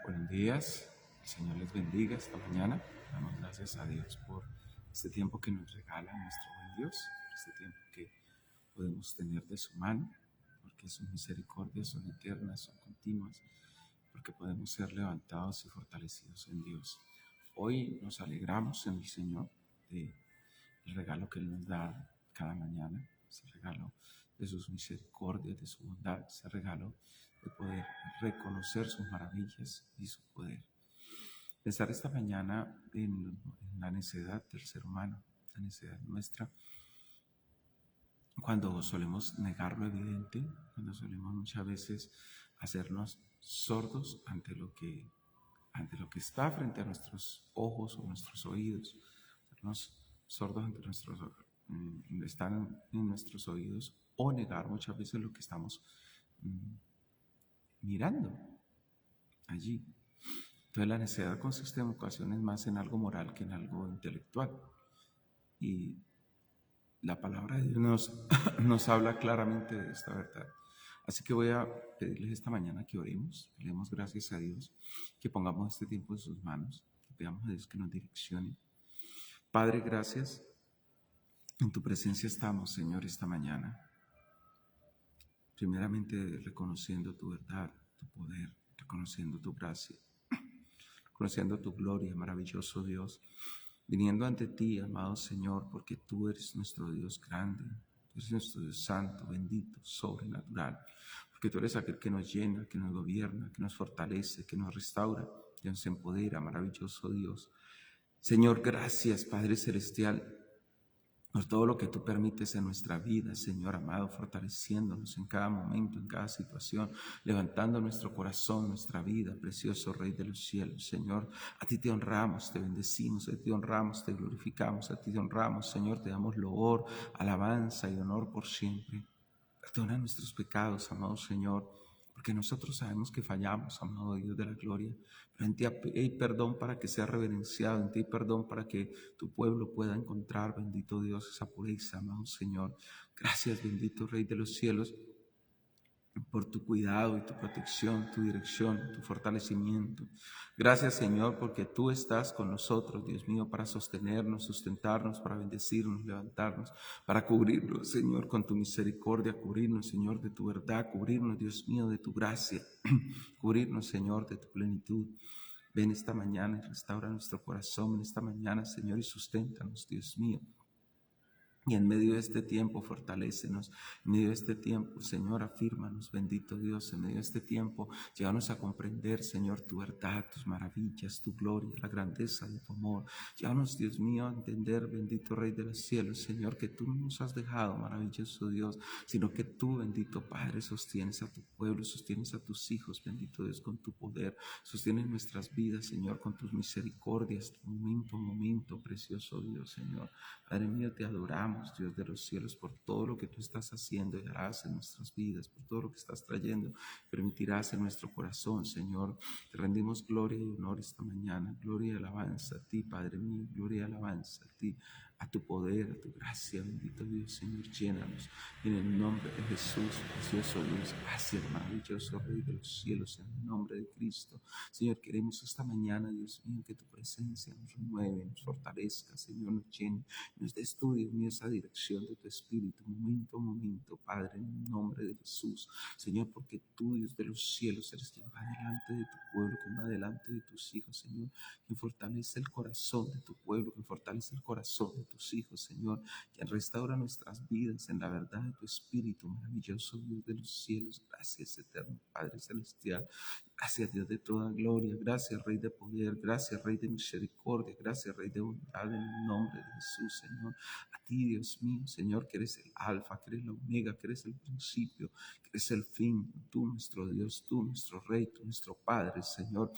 Buenos días, el Señor les bendiga esta mañana. Damos gracias a Dios por este tiempo que nos regala nuestro buen Dios, por este tiempo que podemos tener de su mano, porque sus misericordias son eternas, son continuas, porque podemos ser levantados y fortalecidos en Dios. Hoy nos alegramos en el Señor del regalo que Él nos da cada mañana, ese regalo de sus misericordias, de su bondad, ese regalo de poder reconocer sus maravillas y su poder. Pensar esta mañana en la necedad del ser humano, la necedad nuestra, cuando solemos negar lo evidente, cuando solemos muchas veces hacernos sordos ante lo que está frente a nuestros ojos o nuestros oídos, hacernos sordos ante están en nuestros oídos, o negar muchas veces lo que estamos mirando allí. Entonces la necedad consiste en ocasiones más en algo moral que en algo intelectual. Y la palabra de Dios nos habla claramente de esta verdad. Así que voy a pedirles esta mañana que oremos, que le demos gracias a Dios, que pongamos este tiempo en sus manos, que pidamos a Dios que nos direccione. Padre, gracias. En tu presencia estamos, Señor, esta mañana. Primeramente reconociendo tu verdad, tu poder, reconociendo tu gracia, reconociendo tu gloria, maravilloso Dios, viniendo ante ti, amado Señor, porque tú eres nuestro Dios grande, tú eres nuestro Dios santo, bendito, sobrenatural, porque tú eres aquel que nos llena, que nos gobierna, que nos fortalece, que nos restaura, que nos empodera, maravilloso Dios. Señor, gracias, Padre Celestial, por todo lo que tú permites en nuestra vida, Señor amado, fortaleciéndonos en cada momento, en cada situación, levantando nuestro corazón, nuestra vida, precioso Rey de los cielos, Señor. A ti te honramos, te bendecimos, a ti te honramos, te glorificamos, a ti te honramos, Señor, te damos loor, alabanza y honor por siempre. Perdona nuestros pecados, amado Señor, porque nosotros sabemos que fallamos, amado Dios de la gloria, pero en ti hay perdón para que sea reverenciado, en ti hay perdón para que tu pueblo pueda encontrar, bendito Dios, esa pureza, amado Señor. Gracias, bendito Rey de los cielos, por tu cuidado y tu protección, tu dirección, tu fortalecimiento. Gracias, Señor, porque tú estás con nosotros, Dios mío, para sostenernos, sustentarnos, para bendecirnos, levantarnos, para cubrirnos, Señor, con tu misericordia, cubrirnos, Señor, de tu verdad, cubrirnos, Dios mío, de tu gracia, cubrirnos, Señor, de tu plenitud. Ven esta mañana y restaura nuestro corazón, ven esta mañana, Señor, y susténtanos, Dios mío. Y en medio de este tiempo, fortalécenos. En medio de este tiempo, Señor, afírmanos, bendito Dios. En medio de este tiempo, llévanos a comprender, Señor, tu verdad, tus maravillas, tu gloria, la grandeza de tu amor. Llévanos, Dios mío, a entender, bendito Rey de los cielos, Señor, que tú no nos has dejado, maravilloso Dios, sino que tú, bendito Padre, sostienes a tu pueblo, sostienes a tus hijos, bendito Dios, con tu poder. Sostienes nuestras vidas, Señor, con tus misericordias, momento a momento, precioso Dios, Señor. Padre mío, te adoramos, Dios de los cielos, por todo lo que tú estás haciendo y harás en nuestras vidas, por todo lo que estás trayendo, permitirás en nuestro corazón, Señor. Te rendimos gloria y honor esta mañana, gloria y alabanza a ti, Padre mío, gloria y alabanza a ti, a tu poder, a tu gracia, bendito Dios, Señor, llénanos en el nombre de Jesús, precioso Dios. Gracias, maravilloso Rey de los cielos, en el nombre de Cristo. Señor, queremos esta mañana, Dios mío, que tu presencia nos renueve, nos fortalezca, Señor, nos llene, nos dé estudio en esa dirección de tu Espíritu, momento a momento, Padre, en el nombre de Jesús. Señor, porque tú, Dios de los cielos, eres quien va delante de tu pueblo, quien va delante de tus hijos, Señor, quien fortalece el corazón de tu pueblo, quien fortalece el corazón de tus hijos, Señor, quien restaura nuestras vidas en la verdad de tu Espíritu, maravilloso Dios de los cielos. Gracias, eterno Padre celestial. Gracias, Dios de toda gloria. Gracias, Rey de poder. Gracias, Rey de misericordia. Gracias, Rey de bondad, en el nombre de Jesús, Señor. A ti, Dios mío, Señor, que eres el alfa, que eres la omega, que eres el principio, que eres el fin. Tú, nuestro Dios, tú, nuestro Rey, tú, nuestro Padre, Señor.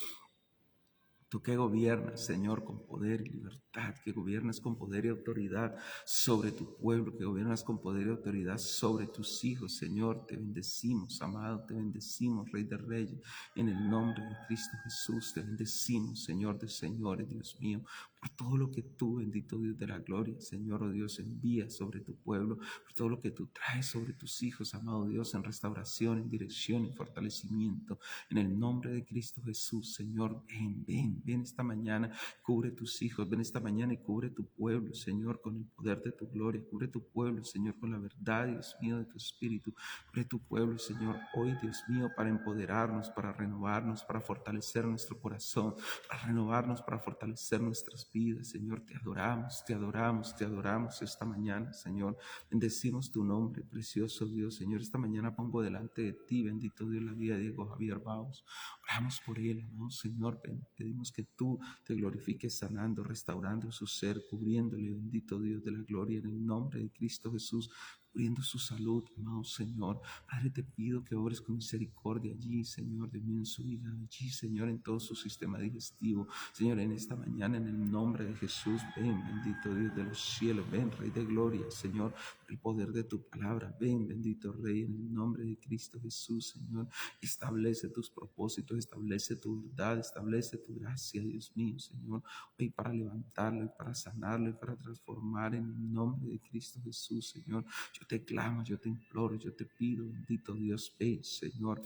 Tú que gobiernas, Señor, con poder y libertad, que gobiernas con poder y autoridad sobre tu pueblo, que gobiernas con poder y autoridad sobre tus hijos, Señor, te bendecimos, amado, te bendecimos, Rey de Reyes, en el nombre de Cristo Jesús, te bendecimos, Señor de señores, Dios mío, por todo lo que tú, bendito Dios de la gloria, Señor, oh Dios, envías sobre tu pueblo, por todo lo que tú traes sobre tus hijos, amado Dios, en restauración, en dirección, en fortalecimiento. En el nombre de Cristo Jesús, Señor, ven esta mañana, cubre tus hijos, ven esta mañana y cubre tu pueblo, Señor, con el poder de tu gloria, cubre tu pueblo, Señor, con la verdad, Dios mío, de tu espíritu, cubre tu pueblo, Señor, hoy, Dios mío, para empoderarnos, para renovarnos, para fortalecer nuestro corazón, para renovarnos, para fortalecer nuestras vidas, Señor. Te adoramos, te adoramos, te adoramos esta mañana, Señor. Bendecimos tu nombre, precioso Dios, Señor. Esta mañana pongo delante de ti, bendito Dios, la vida de Diego Javier Baus. Oramos por él, amado Señor. Pedimos que tú te glorifiques sanando, restaurando su ser, cubriéndole, bendito Dios de la gloria, en el nombre de Cristo Jesús, cubriendo su salud, amado Señor. Padre, te pido que obres con misericordia allí, Señor, Dios mío, en su vida, allí, Señor, en todo su sistema digestivo. Señor, en esta mañana, en el nombre de Jesús, ven, bendito Dios de los cielos, ven, Rey de gloria, Señor, el poder de tu palabra, ven, bendito Rey, en el nombre de Cristo Jesús, Señor, establece tus propósitos, establece tu verdad, establece tu gracia, Dios mío, Señor, hoy para levantarlo, y para sanarlo, y para transformar en el nombre de Cristo Jesús, Señor. Yo te clamo, yo te imploro, yo te pido, bendito Dios, ven, Señor.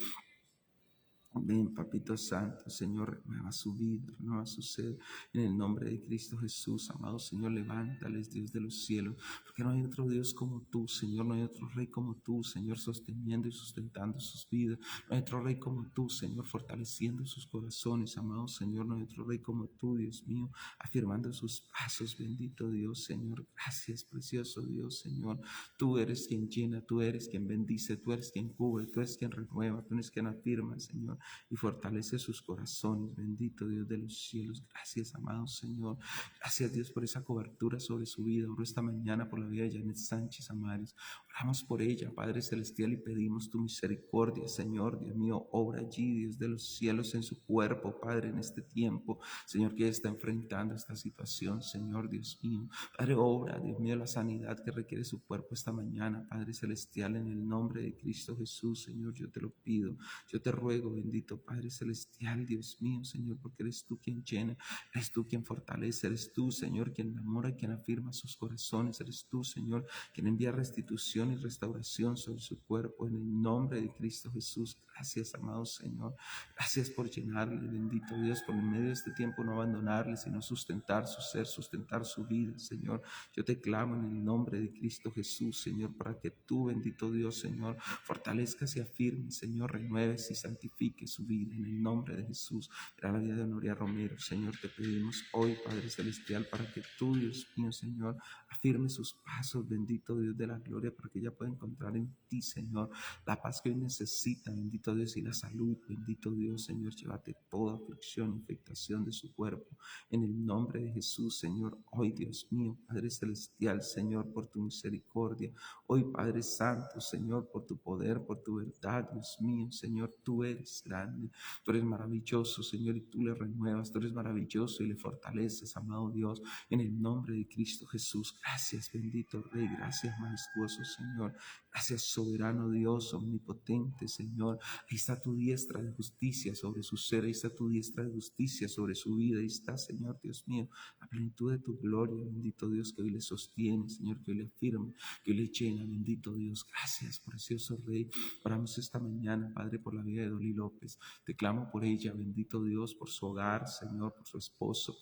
Ven, Papito Santo, Señor, renueva su vida, renueva su ser, en el nombre de Cristo Jesús, amado Señor, levántales, Dios de los cielos, porque no hay otro Dios como tú, Señor, no hay otro Rey como tú, Señor, sosteniendo y sustentando sus vidas, no hay otro Rey como tú, Señor, fortaleciendo sus corazones, amado Señor, no hay otro Rey como tú, Dios mío, afirmando sus pasos, bendito Dios, Señor, gracias, precioso Dios, Señor, tú eres quien llena, tú eres quien bendice, tú eres quien cubre, tú eres quien renueva, tú eres quien afirma, Señor, y fortalece sus corazones. Bendito Dios de los cielos. Gracias, amado Señor. Gracias, Dios, por esa cobertura sobre su vida. Oro esta mañana por la vida de Janet Sánchez Amares. Oramos por ella, Padre Celestial, y pedimos tu misericordia, Señor. Dios mío, obra allí, Dios de los cielos, en su cuerpo, Padre, en este tiempo. Señor, que está enfrentando esta situación, Señor, Dios mío. Padre, obra, Dios mío, la sanidad que requiere su cuerpo esta mañana, Padre Celestial, en el nombre de Cristo Jesús, Señor, yo te lo pido. Yo te ruego, bendito Padre Celestial, Dios mío, Señor, porque eres tú quien llena, eres tú quien fortalece, eres tú, Señor, quien enamora, quien afirma sus corazones, eres tú, Señor, quien envía restitución y restauración sobre su cuerpo, en el nombre de Cristo Jesús. Gracias, amado Señor, gracias por llenarle, bendito Dios, por en medio de este tiempo no abandonarle, sino sustentar su ser, sustentar su vida, Señor. Yo te clamo en el nombre de Cristo Jesús, Señor, para que tú, bendito Dios, Señor, fortalezcas y afirmes, Señor, renueves y santifiques su vida en el nombre de Jesús. Era la vida de Honoria Romero, Señor, te pedimos hoy, Padre Celestial, para que tú, Dios mío, Señor, afirme sus pasos, bendito Dios de la gloria, para que ella pueda encontrar en ti, Señor, la paz que hoy necesita, bendito Dios, y la salud, bendito Dios, Señor, llévate toda aflicción, infectación de su cuerpo, en el nombre de Jesús, Señor, hoy, Dios mío, Padre Celestial, Señor, por tu misericordia, hoy, Padre Santo, Señor, por tu poder, por tu verdad, Dios mío, Señor, tú eres grande, tú eres maravilloso, Señor, y tú le renuevas, tú eres maravilloso y le fortaleces, amado Dios, en el nombre de Cristo Jesús. Gracias, bendito Rey, gracias, majestuoso Señor, gracias, soberano Dios, omnipotente, Señor. Ahí está tu diestra de justicia sobre su ser, ahí está tu diestra de justicia sobre su vida, ahí está, Señor, Dios mío, la plenitud de tu gloria, bendito Dios, que hoy le sostiene, Señor, que hoy le afirma, que hoy le llena, bendito Dios. Gracias, precioso Rey. Oramos esta mañana, Padre, por la vida de Dolly López. Te clamo por ella, bendito Dios, por su hogar, Señor, por su esposo,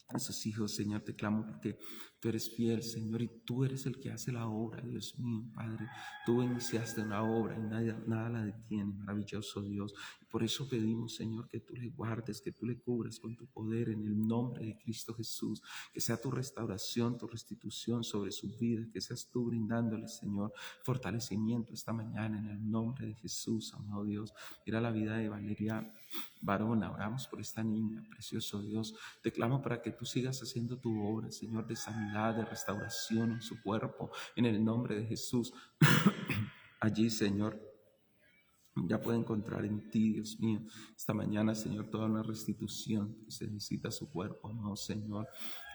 a sus hijos, Señor. Te clamo porque tú eres fiel, Señor, y tú eres el que hace la obra, Dios mío, Padre. Tú iniciaste una obra y nada la detiene, maravilloso Dios. Y por eso pedimos, Señor, que tú le guardes, que tú le cubras con tu poder en el nombre de Cristo Jesús. Que sea tu restauración, tu restitución sobre su vida, que seas tú brindándole, Señor, fortalecimiento esta mañana en el nombre de Jesús, amado Dios. Mira la vida de Valeria Varona, oramos por esta niña, precioso Dios. Te clamo para que tú sigas haciendo tu obra, Señor, de sanidad, de restauración en su cuerpo, en el nombre de Jesús. Allí, Señor, ya puede encontrar en ti, Dios mío, esta mañana, Señor, toda una restitución que se necesita a su cuerpo, amado Señor.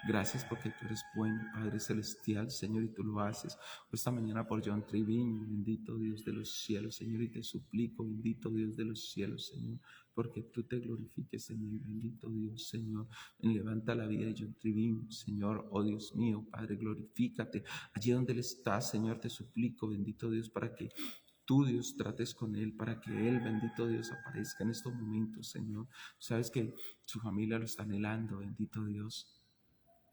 Gracias porque tú eres bueno, Padre Celestial, Señor, y tú lo haces. Esta mañana por John Triviño, bendito Dios de los cielos, Señor, y te suplico, bendito Dios de los cielos, Señor, porque tú te glorifiques en él, bendito Dios, Señor. Levanta la vida de John Triviño, Señor, oh Dios mío, Padre, glorifícate. Allí donde él está, Señor, te suplico, bendito Dios, para que tú, Dios, trates con él, para que él, bendito Dios, aparezca en estos momentos, Señor. Sabes que su familia lo está anhelando, bendito Dios.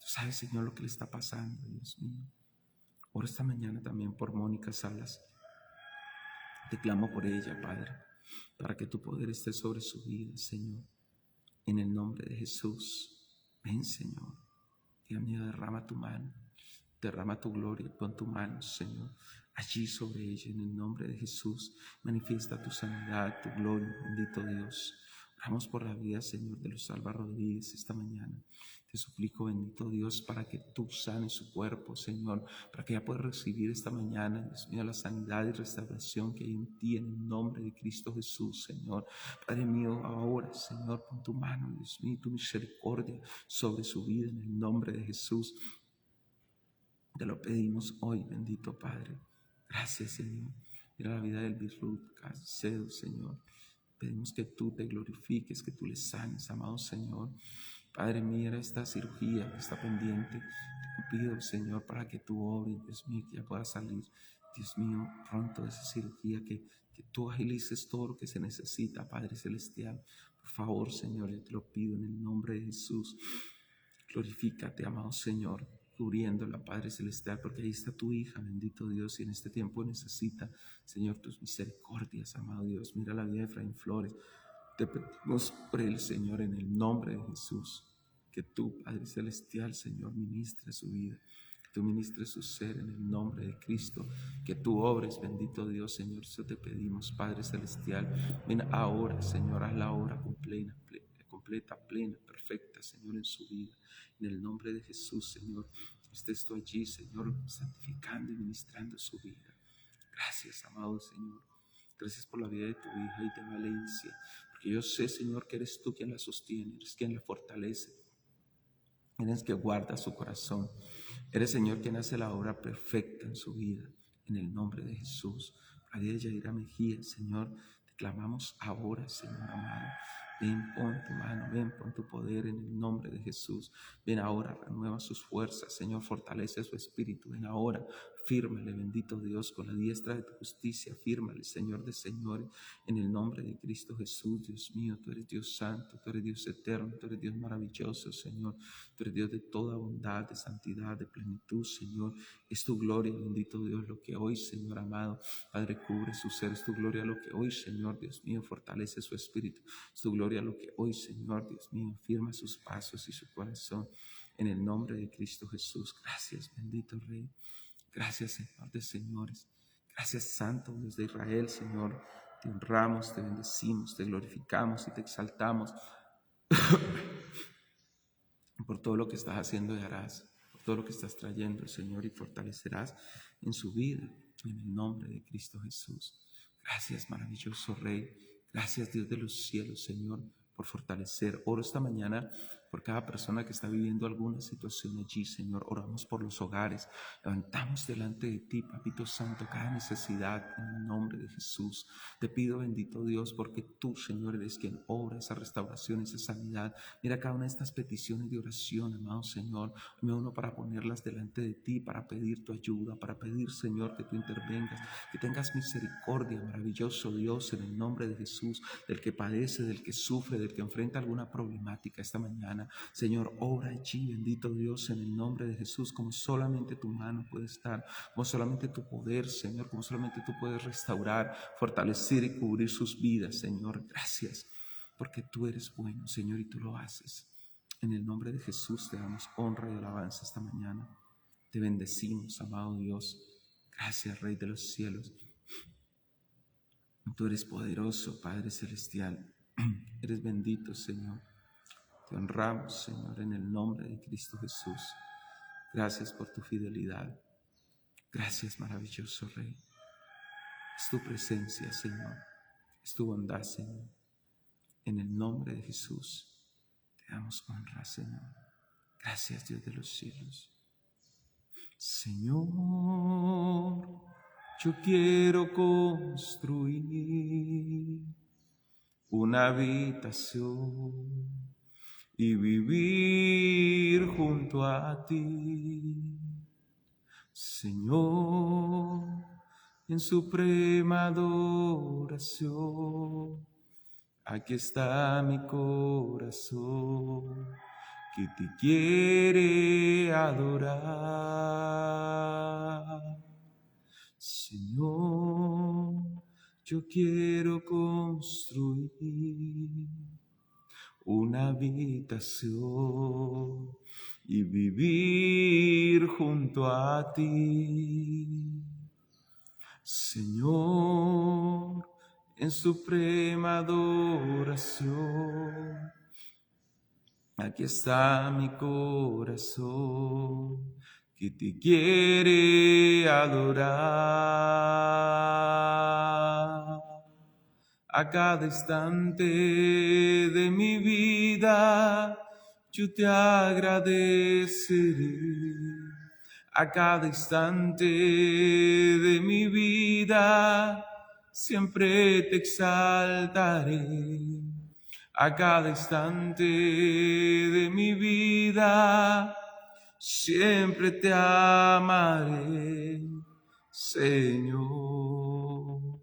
Tú sabes, Señor, lo que le está pasando, Dios mío. Oro esta mañana también por Mónica Salas. Te clamo por ella, Padre, para que tu poder esté sobre su vida, Señor. En el nombre de Jesús, ven, Señor. Dios mío, derrama tu mano, derrama tu gloria, pon tu mano, Señor, allí sobre ella, en el nombre de Jesús. Manifiesta tu sanidad, tu gloria, bendito Dios. Oramos por la vida, Señor, de los Alba Rodríguez esta mañana. Te suplico, bendito Dios, para que tú sanes su cuerpo, Señor, para que ella pueda recibir esta mañana, Dios mío, la sanidad y restauración que hay en ti, en el nombre de Cristo Jesús, Señor. Padre mío, ahora, Señor, pon tu mano, Dios mío, tu misericordia sobre su vida, en el nombre de Jesús. Te lo pedimos hoy, bendito Padre. Gracias, Señor. Mira la vida del Birrut Caicedo, Señor. Pedimos que tú te glorifiques, que tú le sanes, amado Señor. Padre, mira esta cirugía que está pendiente. Te pido, Señor, para que tú obres, Dios mío, que ya pueda salir, Dios mío, pronto de esa cirugía, que tú agilices todo lo que se necesita, Padre Celestial. Por favor, Señor, yo te lo pido en el nombre de Jesús. Glorifícate, amado Señor, cubriéndola, Padre Celestial, porque ahí está tu hija, bendito Dios, y en este tiempo necesita, Señor, tus misericordias, amado Dios. Mira la vida de Efraín Flores. Te pedimos por él, Señor, en el nombre de Jesús, que tú, Padre Celestial, Señor, ministre su vida, que tú ministres su ser en el nombre de Cristo, que tú obres, bendito Dios, Señor, eso te pedimos, Padre Celestial. Ven ahora, Señor, haz la obra completa, plena, perfecta, Señor, en su vida, en el nombre de Jesús, Señor. Estés tú allí, Señor, santificando y ministrando su vida. Gracias, amado Señor. Gracias por la vida de tu hija y de Valencia, porque yo sé, Señor, que eres tú quien la sostiene, eres quien la fortalece, eres quien guarda su corazón, eres, Señor, quien hace la obra perfecta en su vida, en el nombre de Jesús. Por la vida de Yaira Mejía, Señor, te clamamos ahora, Señor amado. Ven, pon tu mano, ven, pon tu poder en el nombre de Jesús. Ven ahora, renueva sus fuerzas, Señor, fortalece su espíritu. Ven ahora, fírmale, bendito Dios, con la diestra de tu justicia. Fírmale, Señor de señores, en el nombre de Cristo Jesús. Dios mío, tú eres Dios santo, tú eres Dios eterno, tú eres Dios maravilloso, Señor. Tú eres Dios de toda bondad, de santidad, de plenitud, Señor. Es tu gloria, bendito Dios, lo que hoy, Señor amado, Padre, cubre su ser. Es tu gloria lo que hoy, Señor, Dios mío, fortalece su espíritu. Es tu gloria lo que hoy, Señor, Dios mío, firma sus pasos y su corazón. En el nombre de Cristo Jesús. Gracias, bendito Rey. Gracias, Señor de señores. Gracias, Santo Dios de Israel, Señor. Te honramos, te bendecimos, te glorificamos y te exaltamos por todo lo que estás haciendo y harás, por todo lo que estás trayendo, Señor, y fortalecerás en su vida, en el nombre de Cristo Jesús. Gracias, maravilloso Rey. Gracias, Dios de los cielos, Señor, por fortalecer. Oro esta mañana por cada persona que está viviendo alguna situación allí, Señor. Oramos por los hogares. Levantamos delante de ti, Papito Santo, cada necesidad en el nombre de Jesús. Te pido, bendito Dios, porque tú, Señor, eres quien obra esa restauración, esa sanidad. Mira cada una de estas peticiones de oración, amado Señor. Me uno para ponerlas delante de ti, para pedir tu ayuda, para pedir, Señor, que tú intervengas, que tengas misericordia, maravilloso Dios, en el nombre de Jesús, del que padece, del que sufre, del que enfrenta alguna problemática esta mañana. Señor, obra allí, bendito Dios, en el nombre de Jesús, como solamente tu mano puede estar, como solamente tu poder, Señor, como solamente tú puedes restaurar, fortalecer y cubrir sus vidas, Señor. Gracias, porque tú eres bueno, Señor, y tú lo haces. En el nombre de Jesús te damos honra y alabanza esta mañana. Te bendecimos, amado Dios. Gracias, Rey de los cielos. Tú eres poderoso, Padre celestial. Eres bendito, Señor. Te honramos, Señor, en el nombre de Cristo Jesús. Gracias por tu fidelidad. Gracias, maravilloso Rey. Es tu presencia, Señor. Es tu bondad, Señor. En el nombre de Jesús te damos honra, Señor. Gracias, Dios de los cielos. Señor, yo quiero construir una habitación y vivir junto a ti, Señor, en suprema adoración. Aquí está mi corazón que te quiere adorar. Señor, yo quiero construir una habitación y vivir junto a ti, Señor, en suprema adoración. Aquí está mi corazón que te quiere adorar. A cada instante de mi vida yo te agradeceré. A cada instante de mi vida siempre te exaltaré. A cada instante de mi vida siempre te amaré, Señor.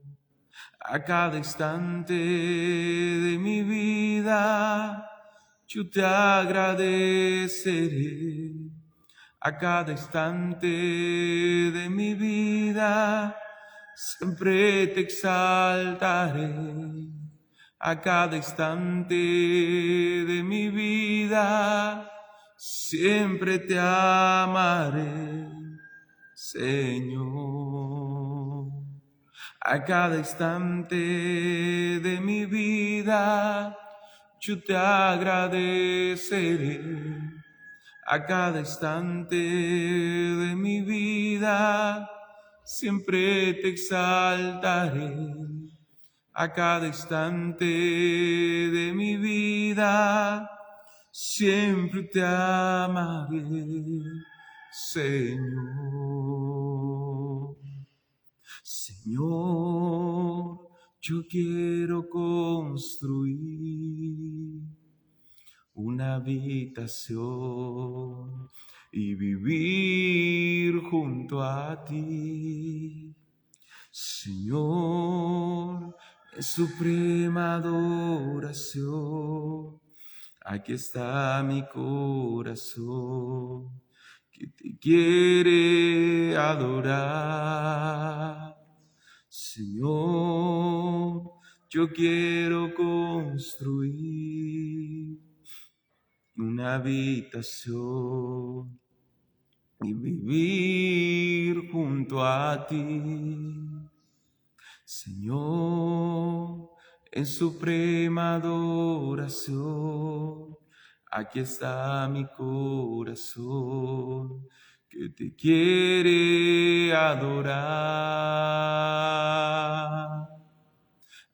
A cada instante de mi vida yo te agradeceré. A cada instante de mi vida siempre te exaltaré. A cada instante de mi vida siempre te amaré, Señor. A cada instante de mi vida yo te agradeceré. A cada instante de mi vida siempre te exaltaré. A cada instante de mi vida siempre te amaré, Señor. Señor, yo quiero construir una habitación y vivir junto a ti, Señor, en suprema adoración. Aquí está mi corazón que te quiere adorar, Señor. Yo quiero construir una habitación y vivir junto a ti, Señor, en suprema adoración. Aquí está mi corazón que te quiere adorar.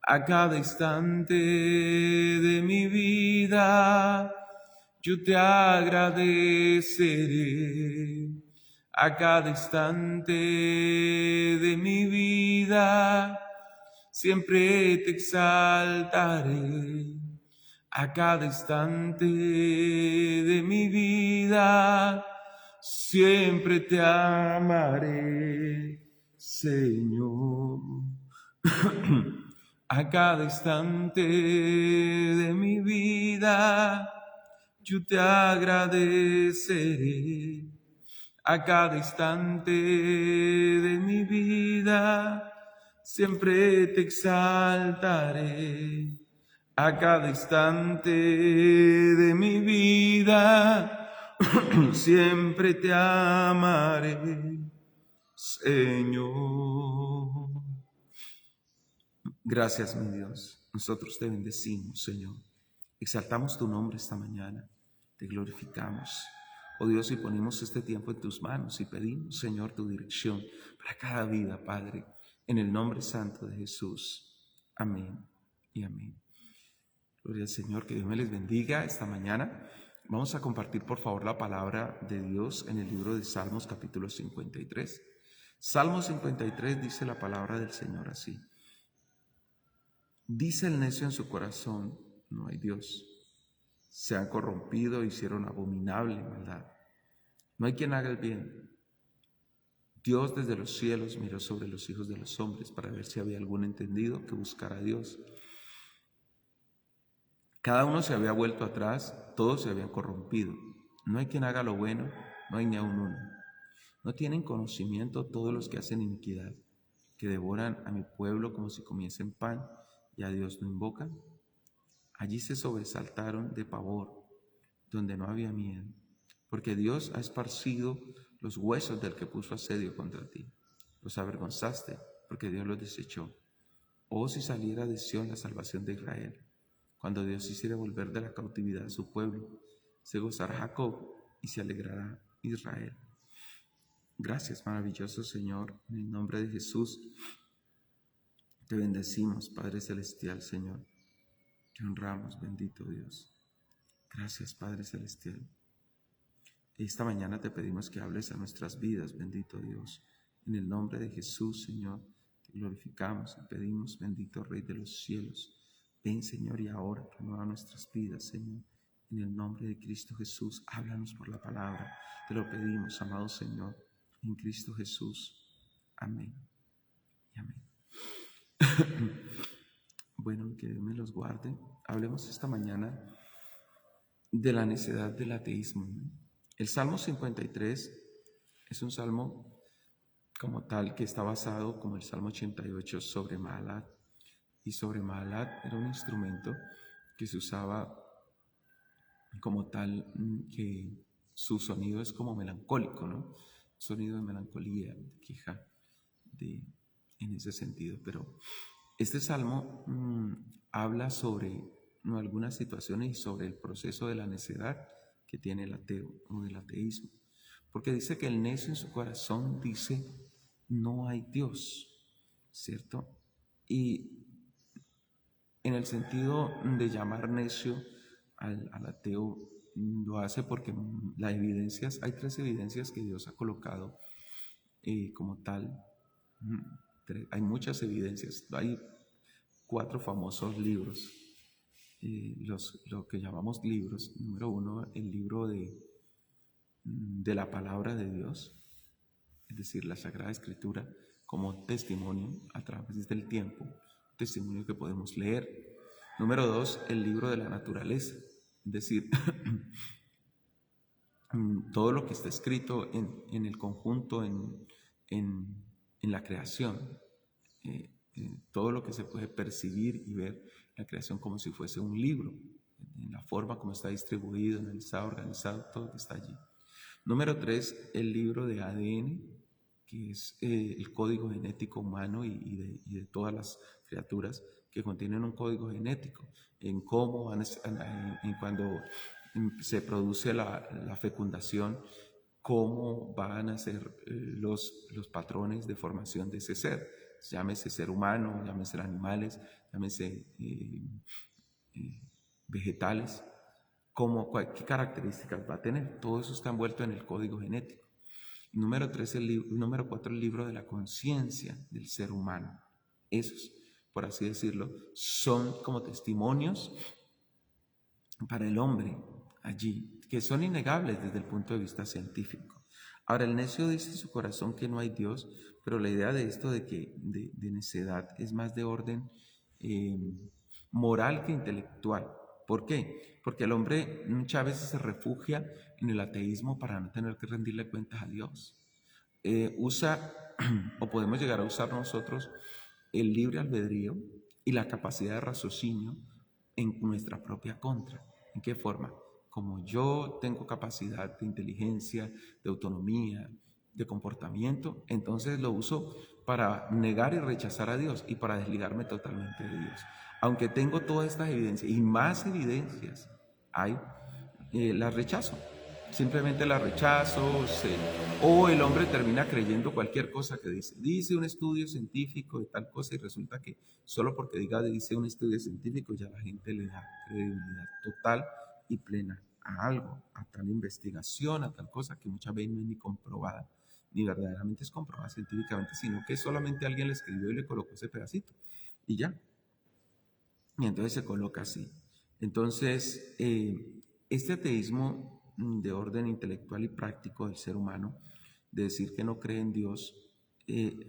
A cada instante de mi vida yo te agradeceré. A cada instante de mi vida siempre te exaltaré. A cada instante de mi vida siempre te amaré, Señor. A cada instante de mi vida yo te agradeceré. A cada instante de mi vida siempre te exaltaré. A cada instante de mi vida siempre te amaré, Señor. Gracias, mi Dios. Nosotros te bendecimos, Señor. Exaltamos tu nombre esta mañana. Te glorificamos. Oh Dios, y ponemos este tiempo en tus manos y pedimos, Señor, tu dirección para cada vida, Padre, en el nombre santo de Jesús. Amén y amén. Gloria al Señor, que Dios me les bendiga esta mañana. Vamos a compartir por favor la palabra de Dios en el libro de Salmos capítulo 53. Salmo 53 dice la palabra del Señor así. Dice el necio en su corazón, no hay Dios. Se han corrompido e hicieron abominable maldad. No hay quien haga el bien. Dios desde los cielos miró sobre los hijos de los hombres para ver si había algún entendido que buscara a Dios. Cada uno se había vuelto atrás, todos se habían corrompido. No hay quien haga lo bueno, no hay ni aun uno. No tienen conocimiento todos los que hacen iniquidad, que devoran a mi pueblo como si comiesen pan y a Dios no invocan. Allí se sobresaltaron de pavor, donde no había miedo, porque Dios ha esparcido los huesos del que puso asedio contra ti. Los avergonzaste, porque Dios los desechó. Oh, si saliera de Sión la salvación de Israel. Cuando Dios hiciera volver de la cautividad a su pueblo, se gozará Jacob y se alegrará Israel. Gracias, maravilloso Señor, en el nombre de Jesús. Te bendecimos, Padre Celestial, Señor. Te honramos, bendito Dios. Gracias, Padre Celestial. Esta mañana te pedimos que hables a nuestras vidas, bendito Dios. En el nombre de Jesús, Señor, te glorificamos y pedimos, bendito Rey de los cielos. Ven, Señor, y ahora renueva nuestras vidas, Señor. En el nombre de Cristo Jesús, háblanos por la palabra. Te lo pedimos, amado Señor, en Cristo Jesús. Amén y amén. Bueno, que Dios me los guarde. Hablemos esta mañana de la necedad del ateísmo. El Salmo 53 es un salmo como tal que está basado, como el Salmo 88, sobre Mahalat. Y sobre Mahalat era un instrumento que se usaba como tal, que su sonido es como melancólico, ¿no? Sonido de melancolía, de queja, en ese sentido. Pero este salmo habla sobre algunas situaciones y sobre el proceso de la necedad que tiene el ateo o del ateísmo. Porque dice que el necio en su corazón dice, no hay Dios, ¿cierto? Y en el sentido de llamar necio al ateo, lo hace porque hay 3 evidencias que Dios ha colocado como tal. Hay muchas evidencias, hay 4 famosos libros, lo que llamamos libros. Número 1, el libro de la palabra de Dios, es decir, la Sagrada Escritura, como testimonio a través del tiempo, testimonio que podemos leer. Número 2, el libro de la naturaleza, es decir, todo lo que está escrito en el conjunto, en la creación, todo lo que se puede percibir y ver la creación como si fuese un libro, en la forma como está distribuido, analizado, organizado, todo está allí. Número 3, el libro de ADN, que es el código genético humano y de todas las criaturas que contienen un código genético, en cómo cuando se produce la fecundación, cómo van a ser los patrones de formación de ese ser, llámese ser humano, llámese animales, llámese vegetales, qué características va a tener. Todo eso está envuelto en el código genético. Número 4, el libro de la conciencia del ser humano. Esos, por así decirlo, son como testimonios para el hombre allí, que son innegables desde el punto de vista científico. Ahora, el necio dice en su corazón que no hay Dios, pero la idea de esto de necedad es más de orden moral que intelectual. ¿Por qué? Porque el hombre muchas veces se refugia en el ateísmo para no tener que rendirle cuentas a Dios. Usa, o podemos llegar a usar nosotros, el libre albedrío y la capacidad de raciocinio en nuestra propia contra. ¿En qué forma? Como yo tengo capacidad de inteligencia, de autonomía, de comportamiento, entonces lo uso para negar y rechazar a Dios y para desligarme totalmente de Dios. Aunque tengo todas estas evidencias y más evidencias hay, las rechazo. simplemente la rechazo, o el hombre termina creyendo cualquier cosa que dice. Dice un estudio científico de tal cosa y resulta que solo porque dice un estudio científico ya la gente le da credibilidad total y plena a algo, a tal investigación, a tal cosa que muchas veces no es ni comprobada, ni verdaderamente es comprobada científicamente, sino que solamente alguien le escribió y le colocó ese pedacito y ya. Y entonces se coloca así. Entonces, este ateísmo de orden intelectual y práctico del ser humano, de decir que no cree en Dios,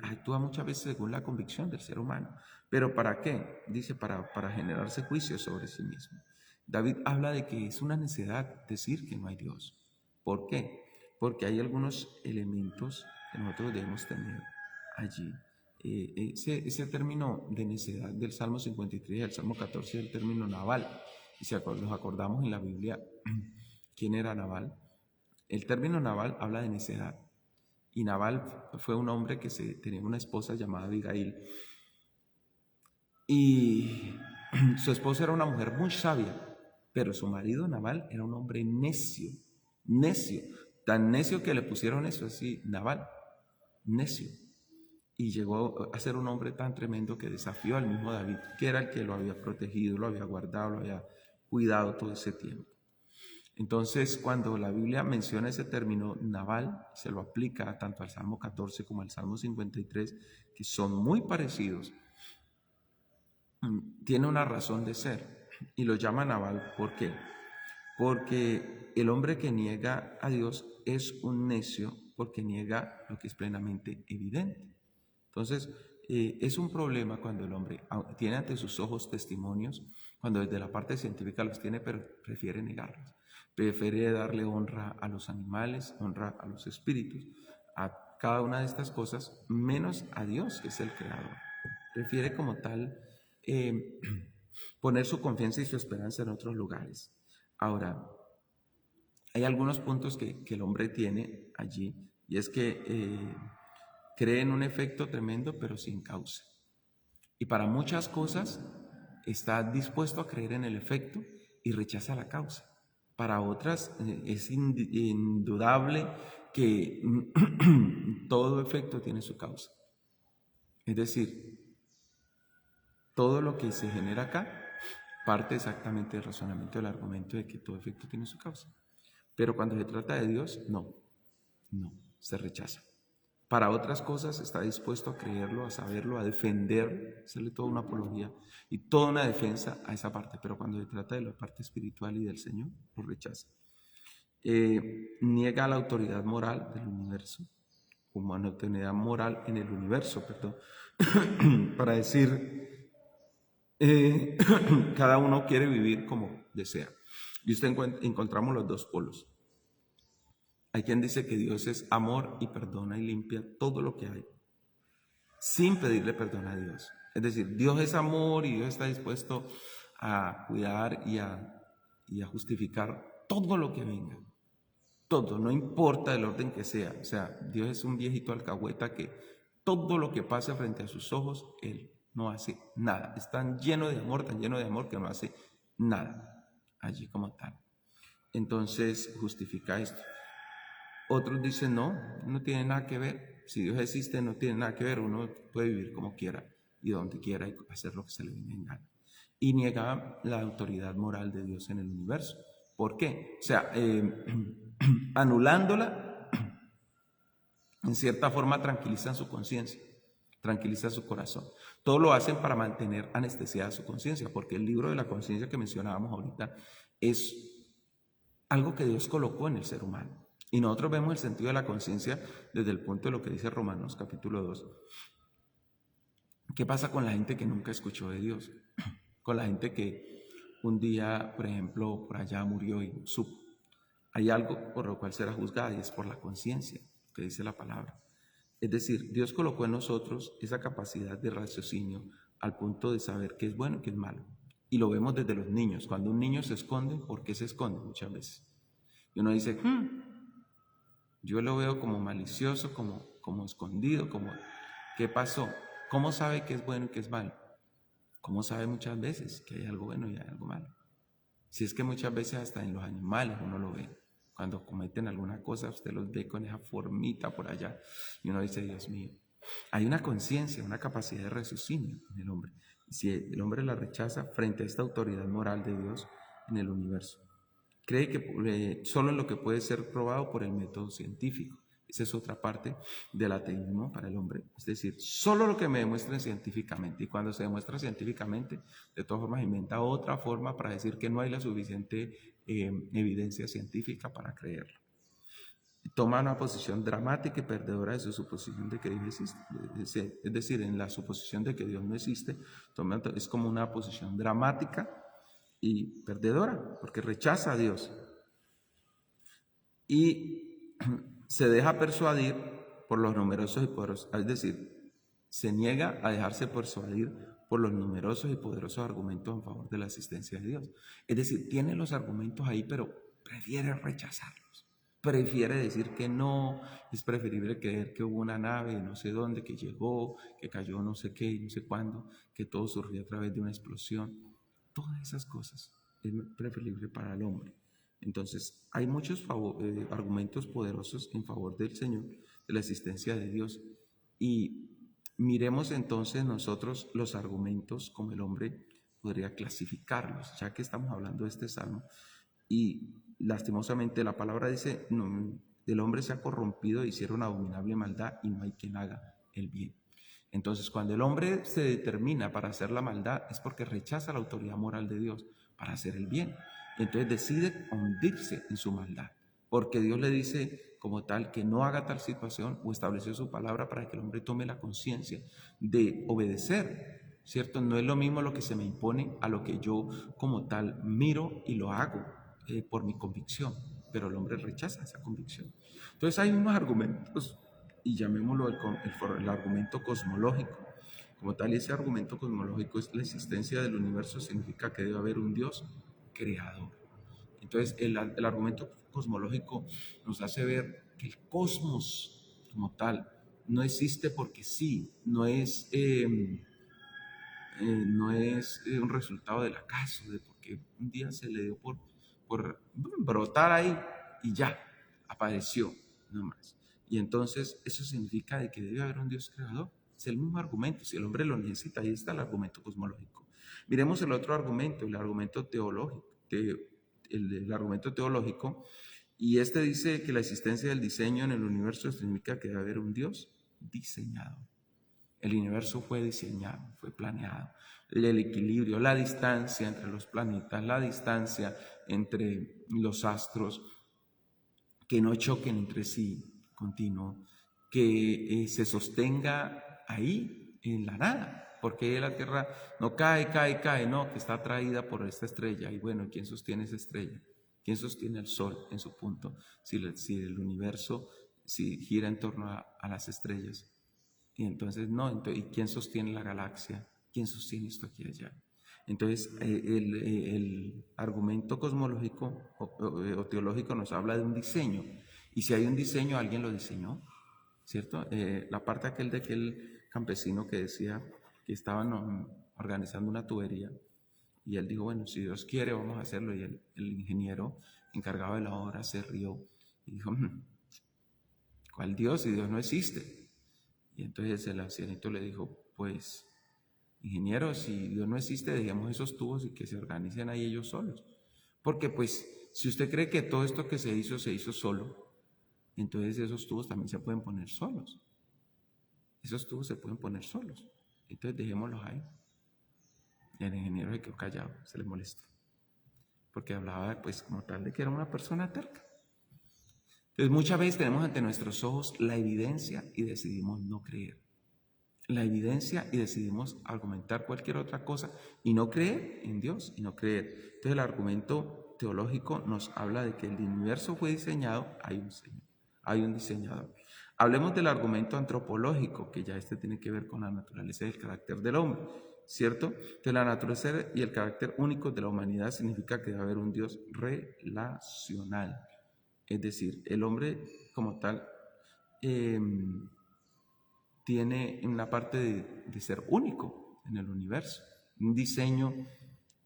actúa muchas veces según la convicción del ser humano. ¿Pero para qué? Dice, para generarse juicios sobre sí mismo. David habla de que es una necedad decir que no hay Dios. ¿Por qué? Porque hay algunos elementos que nosotros debemos tener allí. Ese término de necedad del Salmo 53 y del Salmo 14 es el término Nabal. Y si nos acordamos en la Biblia, ¿quién era Nabal? El término Nabal habla de necedad. Y Nabal fue un hombre que tenía una esposa llamada Abigail. Y su esposa era una mujer muy sabia, pero su marido Nabal era un hombre necio, tan necio que le pusieron eso así, Nabal, necio. Y llegó a ser un hombre tan tremendo que desafió al mismo David, que era el que lo había protegido, lo había guardado, lo había cuidado todo ese tiempo. Entonces, cuando la Biblia menciona ese término Nabal, se lo aplica tanto al Salmo 14 como al Salmo 53, que son muy parecidos. Tiene una razón de ser y lo llama Nabal. ¿Por qué? Porque el hombre que niega a Dios es un necio porque niega lo que es plenamente evidente. Entonces, es un problema cuando el hombre tiene ante sus ojos testimonios, cuando desde la parte científica los tiene, pero prefiere negarlos. Prefiere darle honra a los animales, honra a los espíritus, a cada una de estas cosas, menos a Dios, que es el creador. Prefiere como tal poner su confianza y su esperanza en otros lugares. Ahora, hay algunos puntos que el hombre tiene allí, y es que cree en un efecto tremendo, pero sin causa. Y para muchas cosas está dispuesto a creer en el efecto y rechaza la causa. Para otras es indudable que todo efecto tiene su causa. Es decir, todo lo que se genera acá parte exactamente del razonamiento del argumento de que todo efecto tiene su causa. Pero cuando se trata de Dios, no, se rechaza. Para otras cosas está dispuesto a creerlo, a saberlo, a defender, hacerle toda una apología y toda una defensa a esa parte. Pero cuando se trata de la parte espiritual y del Señor, lo rechaza. Niega la autoridad moral del universo, como una autoridad moral en el universo, para decir, cada uno quiere vivir como desea. Y usted encontramos los dos polos. Hay quien dice que Dios es amor y perdona y limpia todo lo que hay, sin pedirle perdón a Dios. Es decir, Dios es amor y Dios está dispuesto a cuidar y a justificar todo lo que venga. Todo, no importa el orden que sea. O sea, Dios es un viejito alcahueta que todo lo que pasa frente a sus ojos, Él no hace nada. Es tan lleno de amor que no hace nada allí como tal. Entonces justifica esto. Otros dicen, no tiene nada que ver. Si Dios existe, no tiene nada que ver. Uno puede vivir como quiera y donde quiera y hacer lo que se le venga en gana. Y niega la autoridad moral de Dios en el universo. ¿Por qué? O sea, anulándola, en cierta forma tranquilizan su conciencia, tranquilizan su corazón. Todo lo hacen para mantener anestesiada su conciencia, porque el libro de la conciencia que mencionábamos ahorita es algo que Dios colocó en el ser humano. Y nosotros vemos el sentido de la conciencia desde el punto de lo que dice Romanos capítulo 2. ¿Qué pasa con la gente que nunca escuchó de Dios? Con la gente que un día, por ejemplo, por allá murió y supo. Hay algo por lo cual será juzgada y es por la conciencia, que dice la palabra. Es decir, Dios colocó en nosotros esa capacidad de raciocinio al punto de saber qué es bueno y qué es malo. Y lo vemos desde los niños. Cuando un niño se esconde, ¿por qué se esconde muchas veces? Y uno dice, yo lo veo como malicioso, como escondido, ¿qué pasó? ¿Cómo sabe qué es bueno y qué es malo? ¿Cómo sabe muchas veces que hay algo bueno y hay algo malo? Si es que muchas veces hasta en los animales uno lo ve. Cuando cometen alguna cosa, usted los ve con esa formita por allá y uno dice, Dios mío. Hay una conciencia, una capacidad de raciocinio en el hombre. Si el hombre la rechaza frente a esta autoridad moral de Dios en el universo, cree que solo en lo que puede ser probado por el método científico. Esa es otra parte del ateísmo para el hombre. Es decir, solo lo que me demuestren científicamente. Y cuando se demuestra científicamente, de todas formas inventa otra forma para decir que no hay la suficiente evidencia científica para creerlo. Toma una posición dramática y perdedora de su suposición de que Dios existe. Es decir, en la suposición de que Dios no existe, es como una posición dramática y perdedora, porque rechaza a Dios. Y se deja persuadir por los numerosos y poderosos, es decir, se niega a dejarse persuadir por los numerosos y poderosos argumentos en favor de la existencia de Dios. Es decir, tiene los argumentos ahí, pero prefiere rechazarlos. Prefiere decir que no, es preferible creer que hubo una nave no sé dónde, que llegó, que cayó no sé qué, no sé cuándo, que todo surgió a través de una explosión. Todas esas cosas es preferible para el hombre. Entonces, hay muchos argumentos poderosos en favor del Señor, de la existencia de Dios. Y miremos entonces nosotros los argumentos como el hombre podría clasificarlos, ya que estamos hablando de este salmo. Y lastimosamente la palabra dice, no, el hombre se ha corrompido e hicieron abominable maldad y no hay quien haga el bien. Entonces, cuando el hombre se determina para hacer la maldad es porque rechaza la autoridad moral de Dios para hacer el bien. Entonces decide hundirse en su maldad, porque Dios le dice como tal que no haga tal situación o estableció su palabra para que el hombre tome la conciencia de obedecer, ¿cierto? No es lo mismo lo que se me impone a lo que yo como tal miro y lo hago por mi convicción, pero el hombre rechaza esa convicción. Entonces hay unos argumentos, y llamémoslo el argumento cosmológico. Como tal, ese argumento cosmológico es la existencia del universo, significa que debe haber un Dios creador. Entonces, el argumento cosmológico nos hace ver que el cosmos como tal no existe porque sí, no es un resultado del acaso, de porque un día se le dio por brotar ahí y ya, apareció, no más. Y entonces eso significa de que debe haber un Dios creador. Es el mismo argumento, si el hombre lo necesita, ahí está el argumento cosmológico. Miremos el otro argumento, el argumento teológico. El argumento teológico, y este dice que la existencia del diseño en el universo significa que debe haber un Dios diseñador. El universo fue diseñado, fue planeado. El equilibrio, la distancia entre los planetas, la distancia entre los astros, que no choquen entre sí continuo, que se sostenga ahí en la nada, porque la Tierra no cae, no, que está atraída por esta estrella. Y bueno, ¿quién sostiene esa estrella? ¿Quién sostiene el Sol en su punto? Si el universo gira en torno a las estrellas. Y entonces, no, ¿y quién sostiene la galaxia? ¿Quién sostiene esto aquí y allá? Entonces, el argumento cosmológico o teológico nos habla de un diseño. Y si hay un diseño, alguien lo diseñó, ¿cierto? La parte de aquel campesino que decía que estaban organizando una tubería y él dijo, bueno, si Dios quiere, vamos a hacerlo. Y el ingeniero encargado de la obra se rió y dijo, ¿cuál Dios? Si Dios no existe. Y entonces el ancianito le dijo, pues, ingeniero, si Dios no existe, dejemos esos tubos y que se organicen ahí ellos solos. Porque pues, si usted cree que todo esto que se hizo solo, entonces esos tubos también se pueden poner solos. Esos tubos se pueden poner solos. Entonces dejémoslos ahí. Y el ingeniero se quedó callado, se le molestó. Porque hablaba, pues, como tal, de que era una persona terca. Entonces muchas veces tenemos ante nuestros ojos la evidencia y decidimos no creer. La evidencia y decidimos argumentar cualquier otra cosa y no creer en Dios y no creer. Entonces el argumento teológico nos habla de que el universo fue diseñado, hay un Señor, hay un diseñador. Hablemos del argumento antropológico, que ya tiene que ver con la naturaleza y el carácter del hombre, ¿cierto? Entonces la naturaleza y el carácter único de la humanidad significa que debe haber un Dios relacional. Es decir, el hombre como tal tiene una parte de ser único en el universo, un diseño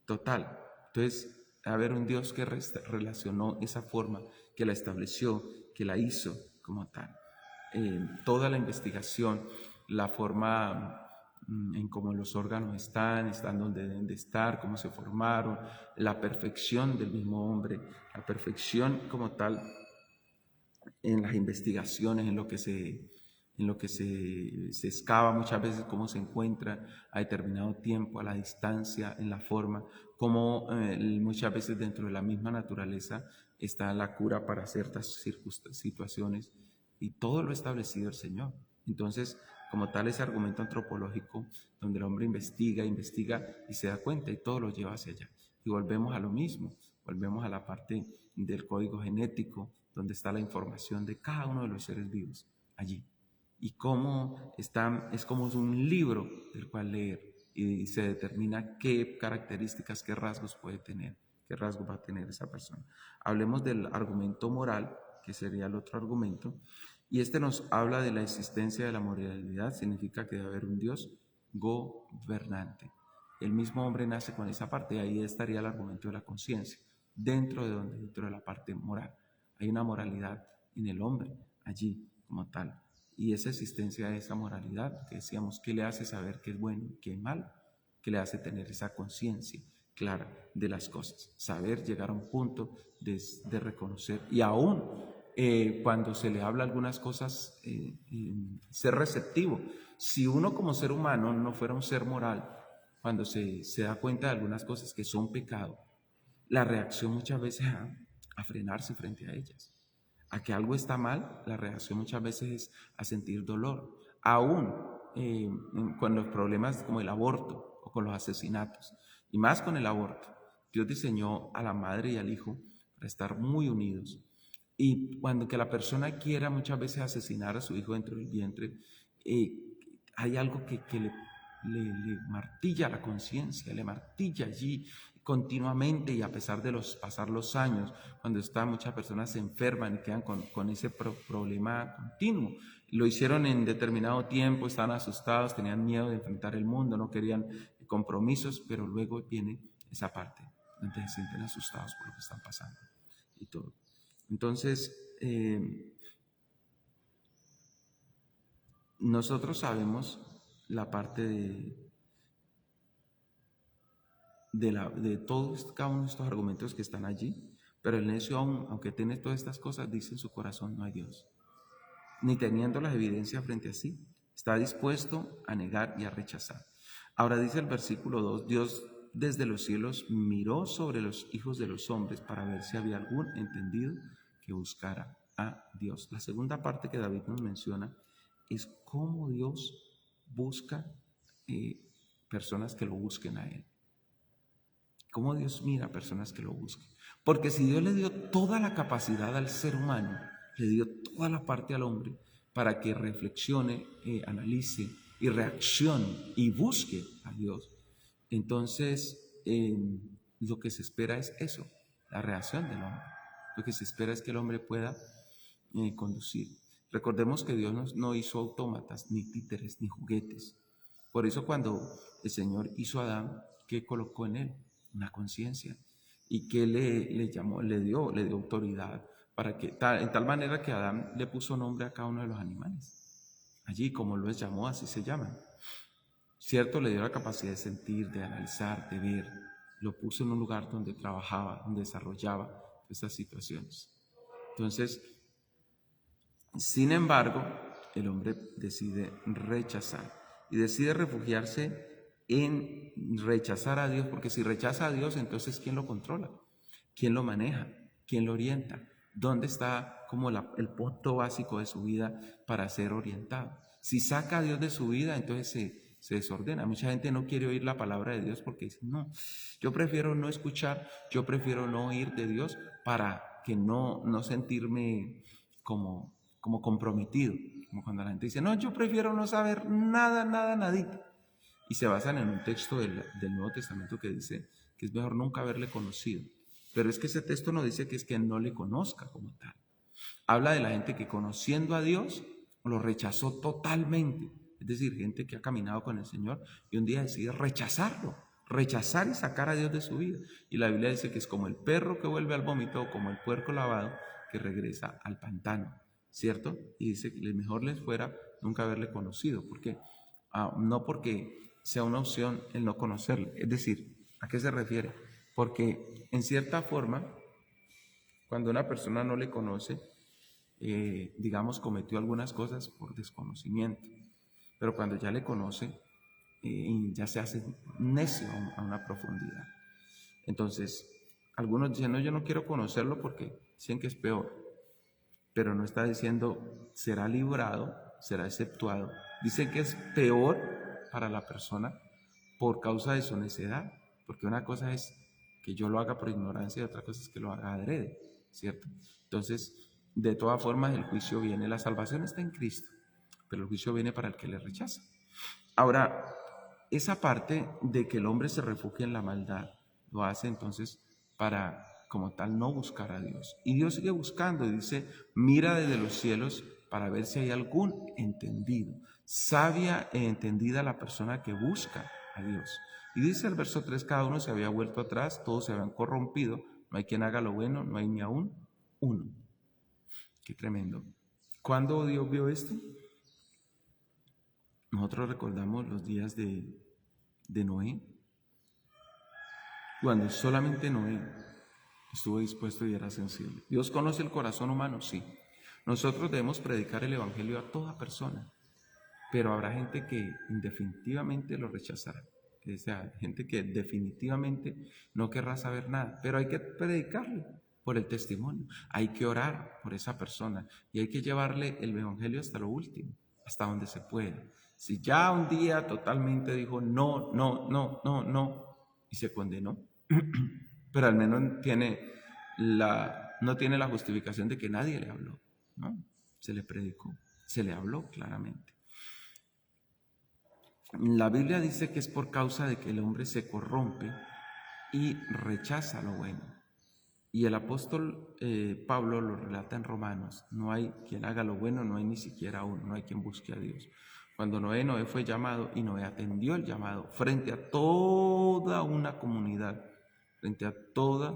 total. Entonces, haber un Dios que relacionó esa forma, que la estableció, que la hizo como tal. Toda la investigación, la forma en cómo los órganos están donde deben de estar, cómo se formaron, la perfección del mismo hombre, la perfección como tal en las investigaciones, en lo que se excava muchas veces, cómo se encuentra a determinado tiempo, a la distancia, en la forma, cómo muchas veces dentro de la misma naturaleza está la cura para ciertas situaciones, y todo lo ha establecido el Señor. Entonces, como tal, ese argumento antropológico donde el hombre investiga y se da cuenta y todo lo lleva hacia allá. Y volvemos a lo mismo, volvemos a la parte del código genético, donde está la información de cada uno de los seres vivos allí. Y cómo es como un libro del cual leer, y se determina qué características, qué rasgos puede tener, qué rasgos va a tener esa persona. Hablemos del argumento moral, que sería el otro argumento, y este nos habla de la existencia de la moralidad. Significa que debe haber un Dios gobernante. El mismo hombre nace con esa parte, y ahí estaría el argumento de la conciencia, dentro de la parte moral. Hay una moralidad en el hombre allí como tal, y esa existencia de esa moralidad, que decíamos, que le hace saber qué es bueno y qué es malo, que le hace tener esa conciencia clara de las cosas, saber llegar a un punto de reconocer, y aún cuando se le habla algunas cosas, ser receptivo. Si uno como ser humano no fuera un ser moral, cuando se da cuenta de algunas cosas que son pecado, la reacción muchas veces a frenarse frente a ellas. A que algo está mal, la reacción muchas veces es a sentir dolor. Aún con los problemas como el aborto o con los asesinatos, y más con el aborto, Dios diseñó a la madre y al hijo para estar muy unidos. Y cuando que la persona quiera muchas veces asesinar a su hijo dentro del vientre, hay algo que le martilla la conciencia, le martilla allí continuamente, y a pesar de pasar los años, cuando muchas personas se enferman y quedan con ese problema continuo. Lo hicieron en determinado tiempo, estaban asustados, tenían miedo de enfrentar el mundo, no querían compromisos, pero luego viene esa parte donde se sienten asustados por lo que están pasando y todo. Entonces, nosotros sabemos la parte de todos, cada uno de estos argumentos que están allí, pero el necio, aunque tiene todas estas cosas, dice en su corazón: no hay Dios. Ni teniendo las evidencias frente a sí, está dispuesto a negar y a rechazar. Ahora dice el versículo 2, Dios desde los cielos miró sobre los hijos de los hombres para ver si había algún entendido que buscara a Dios. La segunda parte que David nos menciona es cómo Dios busca personas que lo busquen a Él. Cómo Dios mira a personas que lo busquen. Porque si Dios le dio toda la capacidad al ser humano, le dio toda la parte al hombre para que reflexione, analice y reaccione y busque a Dios, entonces lo que se espera es eso, la reacción del hombre. Lo que se espera es que el hombre pueda conducir. Recordemos que Dios no hizo autómatas, ni títeres, ni juguetes. Por eso cuando el Señor hizo a Adán, ¿qué colocó en él? Una conciencia. Y que le llamó, le dio autoridad para que, en tal manera que Adán le puso nombre a cada uno de los animales. Allí, como los llamó, así se llaman. Cierto, le dio la capacidad de sentir, de analizar, de ver. Lo puso en un lugar donde trabajaba, donde desarrollaba estas situaciones. Entonces, sin embargo, el hombre decide rechazar y decide refugiarse en rechazar a Dios, porque si rechaza a Dios, entonces ¿quién lo controla? ¿Quién lo maneja? ¿Quién lo orienta? ¿Dónde está como el punto básico de su vida para ser orientado? Si saca a Dios de su vida, entonces se desordena. Mucha gente no quiere oír la palabra de Dios porque dice: no, yo prefiero no escuchar, yo prefiero no oír de Dios para que no sentirme como comprometido. Como cuando la gente dice: no, yo prefiero no saber nada, nadita. Y se basan en un texto del Nuevo Testamento que dice que es mejor nunca haberle conocido. Pero es que ese texto no dice que es que no le conozca como tal. Habla de la gente que, conociendo a Dios, lo rechazó totalmente. Es decir, gente que ha caminado con el Señor y un día decide rechazarlo rechazar y sacar a Dios de su vida. Y la Biblia dice que es como el perro que vuelve al vómito o como el puerco lavado que regresa al pantano, ¿cierto? Y dice que mejor les fuera nunca haberle conocido. ¿Por qué? No porque sea una opción el no conocerle. Es decir, ¿a qué se refiere? Porque en cierta forma, cuando una persona no le conoce, digamos, cometió algunas cosas por desconocimiento. Pero cuando ya le conoce, ya se hace necio a una profundidad. Entonces, algunos dicen, no, yo no quiero conocerlo porque dicen que es peor, pero no está diciendo será librado, será exceptuado. Dice que es peor para la persona por causa de su necedad, porque una cosa es que yo lo haga por ignorancia y otra cosa es que lo haga adrede, ¿cierto? Entonces, de todas formas, el juicio viene, la salvación está en Cristo, pero el juicio viene para el que le rechaza. Ahora, esa parte de que el hombre se refugie en la maldad, lo hace entonces para, como tal, no buscar a Dios. Y Dios sigue buscando y dice, mira desde los cielos para ver si hay algún entendido. Sabia e entendida la persona que busca a Dios. Y dice el verso 3, cada uno se había vuelto atrás, todos se habían corrompido, no hay quien haga lo bueno, no hay ni aún uno. Qué tremendo. ¿Cuándo Dios vio esto? Nosotros recordamos los días de Noé, cuando solamente Noé estuvo dispuesto y era sensible. ¿Dios conoce el corazón humano? Sí. Nosotros debemos predicar el evangelio a toda persona, pero habrá gente que definitivamente lo rechazará. O sea, gente que definitivamente no querrá saber nada, pero hay que predicarle por el testimonio, hay que orar por esa persona y hay que llevarle el evangelio hasta lo último, hasta donde se pueda. Si ya un día totalmente dijo no, no, no, no, no, y se condenó, pero al menos no tiene la justificación de que nadie le habló, ¿no? Se le predicó, se le habló claramente. La Biblia dice que es por causa de que el hombre se corrompe y rechaza lo bueno. Y el apóstol Pablo lo relata en Romanos, no hay quien haga lo bueno, no hay ni siquiera uno, no hay quien busque a Dios. Cuando Noé fue llamado y Noé atendió el llamado frente a toda una comunidad, frente a todas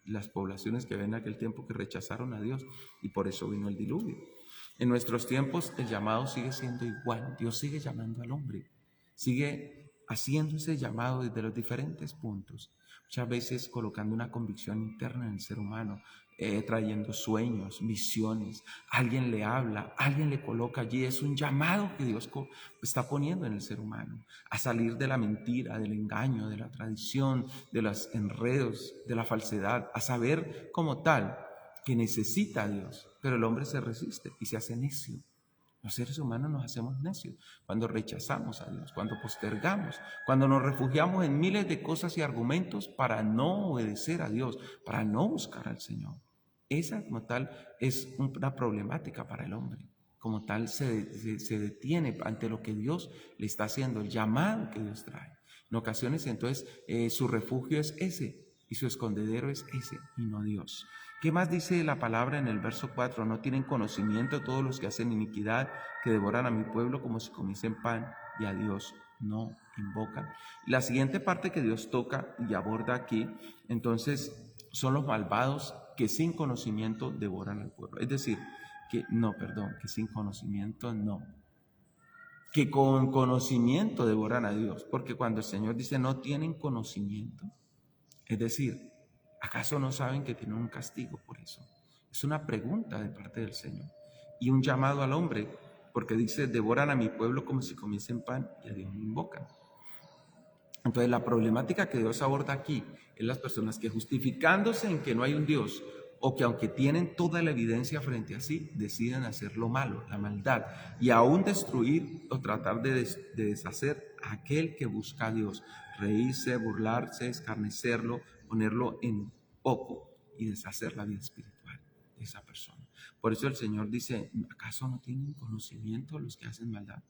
las poblaciones que había en aquel tiempo que rechazaron a Dios, y por eso vino el diluvio. En nuestros tiempos el llamado sigue siendo igual, Dios sigue llamando al hombre, sigue haciendo ese llamado desde los diferentes puntos, muchas veces colocando una convicción interna en el ser humano, trayendo sueños, visiones, alguien le habla, alguien le coloca allí, es un llamado que Dios está poniendo en el ser humano, a salir de la mentira, del engaño, de la tradición, de los enredos, de la falsedad, a saber como tal que necesita a Dios, pero el hombre se resiste y se hace necio. Los seres humanos nos hacemos necios cuando rechazamos a Dios, cuando postergamos, cuando nos refugiamos en miles de cosas y argumentos para no obedecer a Dios, para no buscar al Señor. Esa como tal es una problemática para el hombre. Como tal se detiene ante lo que Dios le está haciendo, el llamado que Dios trae. En ocasiones entonces su refugio es ese y su escondedero es ese y no Dios. ¿Qué más dice la palabra en el verso 4? No tienen conocimiento todos los que hacen iniquidad, que devoran a mi pueblo como si comiesen pan y a Dios no invocan. La siguiente parte que Dios toca y aborda aquí, entonces, son los malvados que sin conocimiento devoran al pueblo. Es decir, que sin conocimiento no. Que con conocimiento devoran a Dios, porque cuando el Señor dice no tienen conocimiento, es decir, ¿acaso no saben que tienen un castigo por eso? Es una pregunta de parte del Señor y un llamado al hombre, porque dice, devoran a mi pueblo como si comiesen pan y a Dios no invocan. Entonces la problemática que Dios aborda aquí es las personas que justificándose en que no hay un Dios, o que aunque tienen toda la evidencia frente a sí, deciden hacer lo malo, la maldad, y aún destruir o tratar de deshacer a aquel que busca a Dios, reírse, burlarse, escarnecerlo, ponerlo en poco y deshacer la vida espiritual de esa persona. Por eso el Señor dice, ¿acaso no tienen conocimiento los que hacen maldad?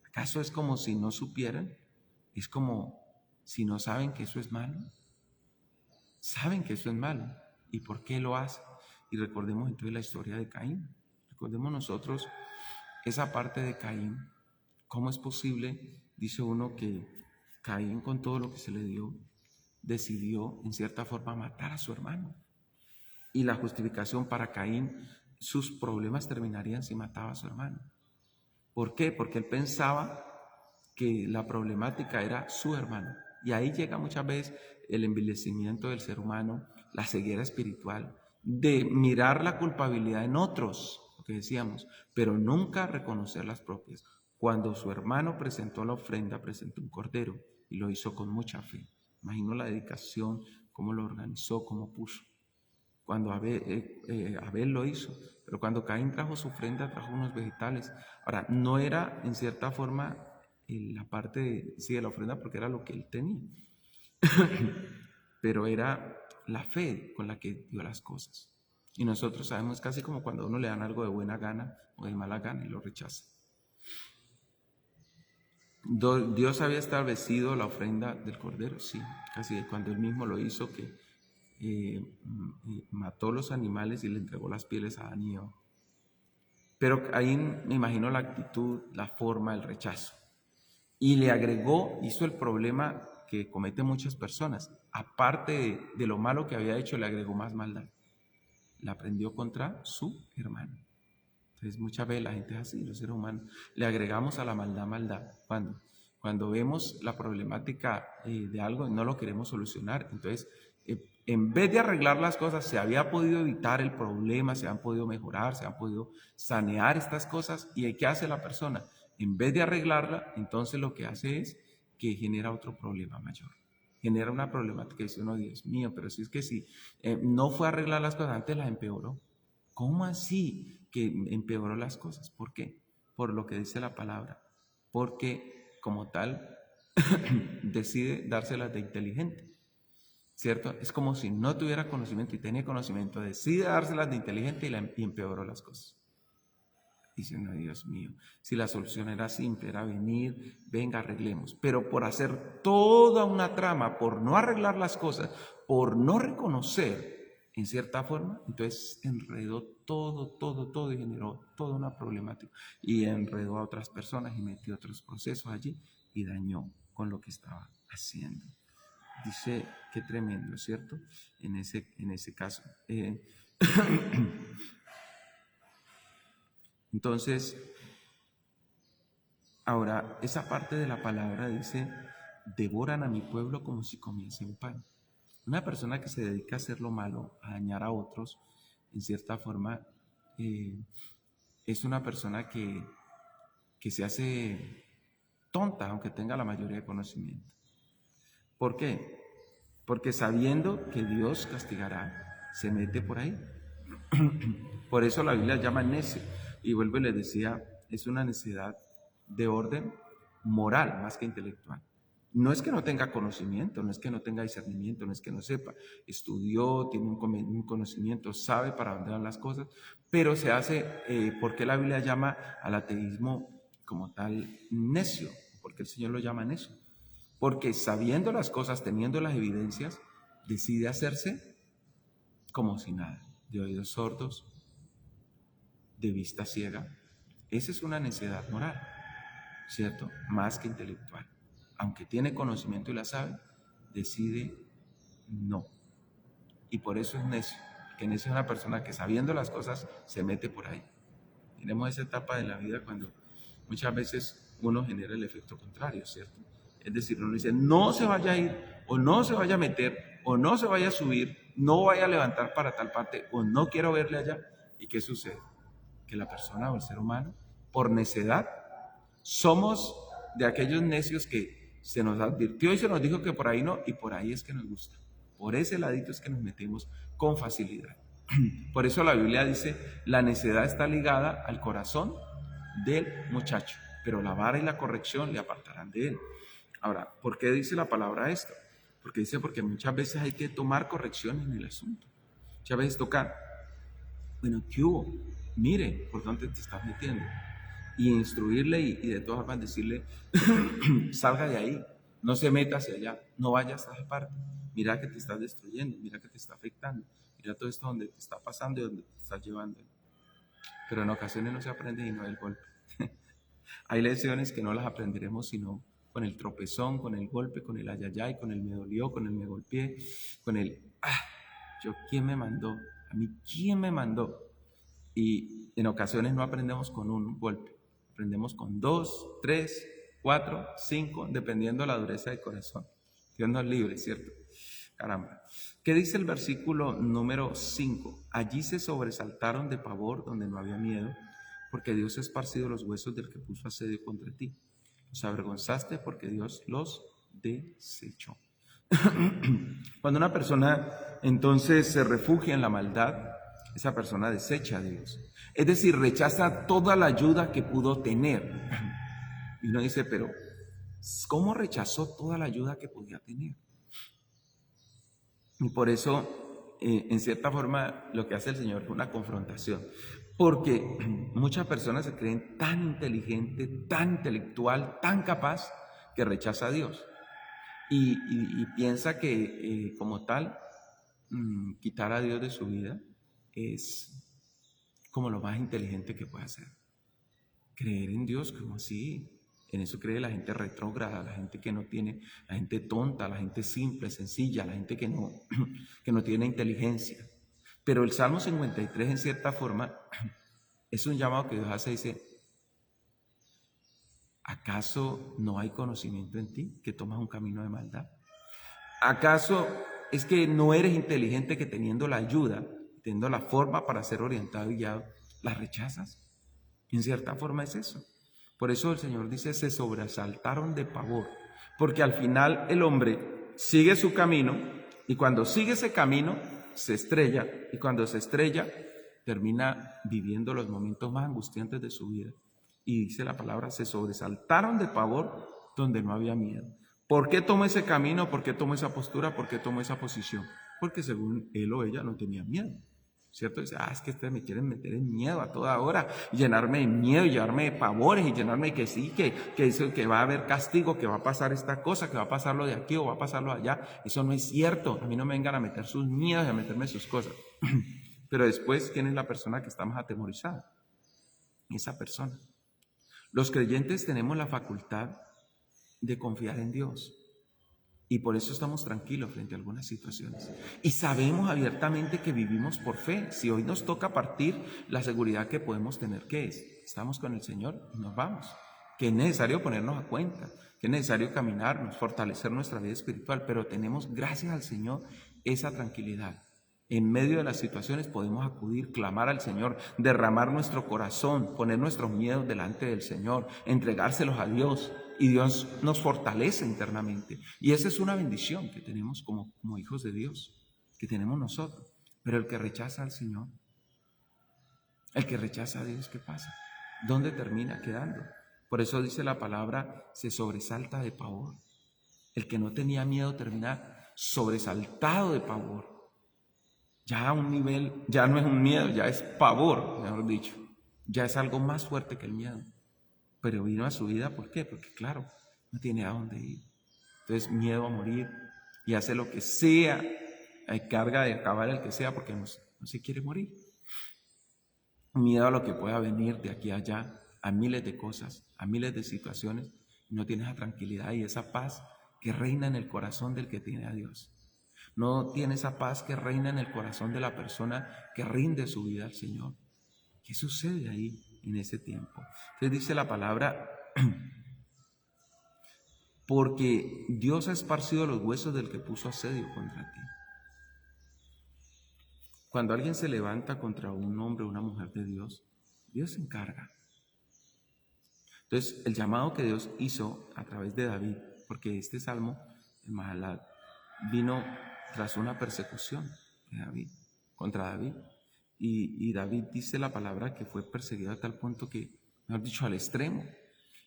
¿Acaso es como si no supieran? ¿Es como si no saben que eso es malo? Saben que eso es malo. ¿Y por qué lo hacen? Y recordemos entonces la historia de Caín. Recordemos nosotros esa parte de Caín. ¿Cómo es posible, dice uno, que Caín, con todo lo que se le dio, decidió en cierta forma matar a su hermano. Y la justificación para Caín, sus problemas terminarían si mataba a su hermano. ¿Por qué? Porque él pensaba que la problemática era su hermano. Y ahí llega muchas veces el envilecimiento del ser humano, la ceguera espiritual, de mirar la culpabilidad en otros, lo que decíamos, pero nunca reconocer las propias. Cuando su hermano presentó la ofrenda, presentó un cordero y lo hizo con mucha fe. Imagino la dedicación, cómo lo organizó, cómo puso. Cuando Abel lo hizo, pero cuando Caín trajo su ofrenda, trajo unos vegetales. Ahora, no era en cierta forma la parte de la ofrenda, porque era lo que él tenía, pero era la fe con la que dio las cosas. Y nosotros sabemos casi como cuando a uno le dan algo de buena gana o de mala gana y lo rechaza. Dios había establecido la ofrenda del cordero, sí, casi cuando él mismo lo hizo, que mató los animales y le entregó las pieles a Adán y Eva. Pero ahí me imagino la actitud, la forma, el rechazo. Y le agregó, hizo el problema que cometen muchas personas. Aparte de lo malo que había hecho, le agregó más maldad. La prendió contra su hermano. Entonces muchas veces la gente es así, los seres humanos. Le agregamos a la maldad. Cuando vemos la problemática de algo y no lo queremos solucionar, entonces en vez de arreglar las cosas, se había podido evitar el problema, se han podido mejorar, se han podido sanear estas cosas. ¿Y qué hace la persona? En vez de arreglarla, entonces lo que hace es que genera otro problema mayor. Genera una problemática y dice uno, Dios mío, pero si es que si no fue a arreglar las cosas, antes las empeoró. ¿Cómo así que empeoró las cosas? ¿Por qué? Por lo que dice la palabra. Porque como tal decide dárselas de inteligente. ¿Cierto? Es como si no tuviera conocimiento y tenía conocimiento, decide dárselas de inteligente y empeoró las cosas. Dice, no, Dios mío, si la solución era simple, era venir, venga, arreglemos. Pero por hacer toda una trama, por no arreglar las cosas, por no reconocer, en cierta forma, entonces enredó todo y generó toda una problemática. Y enredó a otras personas y metió otros procesos allí y dañó con lo que estaba haciendo. Dice, qué tremendo, ¿cierto? En ese caso. Entonces, ahora, esa parte de la palabra dice, devoran a mi pueblo como si comiesen pan. Una persona que se dedica a hacer lo malo, a dañar a otros, en cierta forma, es una persona que se hace tonta, aunque tenga la mayoría de conocimiento. ¿Por qué? Porque sabiendo que Dios castigará, se mete por ahí. Por eso la Biblia llama necio. Y vuelvo y les decía, es una necedad de orden moral más que intelectual. No es que no tenga conocimiento, no es que no tenga discernimiento, no es que no sepa. Estudió, tiene un conocimiento, sabe para dónde van las cosas, pero se hace, ¿por qué la Biblia llama al ateísmo como tal necio? ¿Por qué el Señor lo llama necio? Porque sabiendo las cosas, teniendo las evidencias, decide hacerse como si nada, de oídos sordos, de vista ciega. Esa es una necedad moral, ¿cierto? Más que intelectual. Aunque tiene conocimiento y la sabe, decide no. Y por eso es necio, que necio es una persona que sabiendo las cosas se mete por ahí. Tenemos esa etapa de la vida cuando muchas veces uno genera el efecto contrario, ¿cierto? Es decir, uno dice, no se vaya a ir, o no se vaya a meter, o no se vaya a subir, no vaya a levantar para tal parte, o no quiero verle allá. ¿Y qué sucede? Que la persona o el ser humano, por necedad, somos de aquellos necios que se nos advirtió y se nos dijo que por ahí no, y por ahí es que nos gusta. Por ese ladito es que nos metemos con facilidad. Por eso la Biblia dice, la necedad está ligada al corazón del muchacho, pero la vara y la corrección le apartarán de él. Ahora, ¿por qué dice la palabra esto? Porque dice, porque muchas veces hay que tomar corrección en el asunto. Muchas veces toca, bueno, ¿qué hubo? Mire, ¿por dónde te estás metiendo? Y instruirle y de todas formas decirle, salga de ahí, no se meta hacia allá, no vayas a esa parte. Mira que te estás destruyendo, mira que te está afectando, mira todo esto donde te está pasando y donde te estás llevando. Pero en ocasiones no se aprende y no hay el golpe. Hay lecciones que no las aprenderemos sino con el tropezón, con el golpe, con el ayayay, con el me dolió, con el me golpeé, con el yo, ¿quién me mandó? A mí, ¿quién me mandó? Y en ocasiones no aprendemos con un golpe, aprendemos con 2, 3, 4, 5, dependiendo de la dureza del corazón. Dios nos libre, ¿cierto? Caramba. ¿Qué dice el versículo número 5? Allí se sobresaltaron de pavor donde no había miedo, porque Dios ha esparcido los huesos del que puso asedio contra ti. Los avergonzaste porque Dios los desechó. Cuando una persona entonces se refugia en la maldad, esa persona desecha a Dios. Es decir, rechaza toda la ayuda que pudo tener. Y uno dice, pero ¿cómo rechazó toda la ayuda que podía tener? Y por eso, en cierta forma, lo que hace el Señor es una confrontación. Porque muchas personas se creen tan inteligente, tan intelectual, tan capaz, que rechaza a Dios. Y piensa que como tal, quitar a Dios de su vida es como lo más inteligente que puede hacer. Creer en Dios, como así. En eso cree la gente retrógrada, la gente que no tiene, la gente tonta, la gente simple, sencilla, la gente que no tiene inteligencia. Pero el Salmo 53, en cierta forma, es un llamado que Dios hace, dice, ¿acaso no hay conocimiento en ti que tomas un camino de maldad? ¿Acaso es que no eres inteligente que teniendo la ayuda, teniendo la forma para ser orientado y guiado, la rechazas? En cierta forma es eso. Por eso el Señor dice, se sobresaltaron de pavor, porque al final el hombre sigue su camino y cuando sigue ese camino se estrella y cuando se estrella termina viviendo los momentos más angustiantes de su vida. Y dice la palabra, se sobresaltaron de pavor donde no había miedo. ¿Por qué tomó ese camino? ¿Por qué tomó esa postura? ¿Por qué tomó esa posición? Porque según él o ella no tenía miedo. ¿Cierto? Dice, es que ustedes me quieren meter en miedo a toda hora, y llenarme de miedo, y llenarme de pavores, y llenarme de que sí, que va a haber castigo, que va a pasar esta cosa, que va a pasar lo de aquí o va a pasar lo de allá. Eso no es cierto. A mí no me vengan a meter sus miedos y a meterme sus cosas. Pero después, ¿quién es la persona que está más atemorizada? Esa persona. Los creyentes tenemos la facultad de confiar en Dios. Y por eso estamos tranquilos frente a algunas situaciones. Y sabemos abiertamente que vivimos por fe. Si hoy nos toca partir, la seguridad que podemos tener, ¿qué es? Estamos con el Señor y nos vamos. Que es necesario ponernos a cuenta, que es necesario caminarnos, fortalecer nuestra vida espiritual, pero tenemos, gracias al Señor, esa tranquilidad. En medio de las situaciones podemos acudir, clamar al Señor, derramar nuestro corazón, poner nuestros miedos delante del Señor, entregárselos a Dios. Y Dios nos fortalece internamente. Y esa es una bendición que tenemos como hijos de Dios, que tenemos nosotros. Pero el que rechaza al Señor, el que rechaza a Dios, ¿qué pasa? ¿Dónde termina quedando? Por eso dice la palabra, se sobresalta de pavor. El que no tenía miedo termina sobresaltado de pavor. Ya a un nivel, ya no es un miedo, ya es pavor, mejor dicho. Ya es algo más fuerte que el miedo. Pero vino a su vida, ¿por qué? Porque claro, no tiene a dónde ir. Entonces, miedo a morir y hace lo que sea, hay carga de acabar el que sea porque no se quiere morir. Miedo a lo que pueda venir de aquí a allá, a miles de cosas, a miles de situaciones. No tienes la tranquilidad y esa paz que reina en el corazón del que tiene a Dios. No tiene esa paz que reina en el corazón de la persona que rinde su vida al Señor. ¿Qué sucede ahí en ese tiempo? Entonces dice la palabra, porque Dios ha esparcido los huesos del que puso asedio contra ti. Cuando alguien se levanta contra un hombre o una mujer de Dios, Dios se encarga. Entonces, el llamado que Dios hizo a través de David, porque este salmo, el Mahalat, vino tras una persecución de David, contra David. Y David dice la palabra que fue perseguido a tal punto que, mejor dicho, al extremo.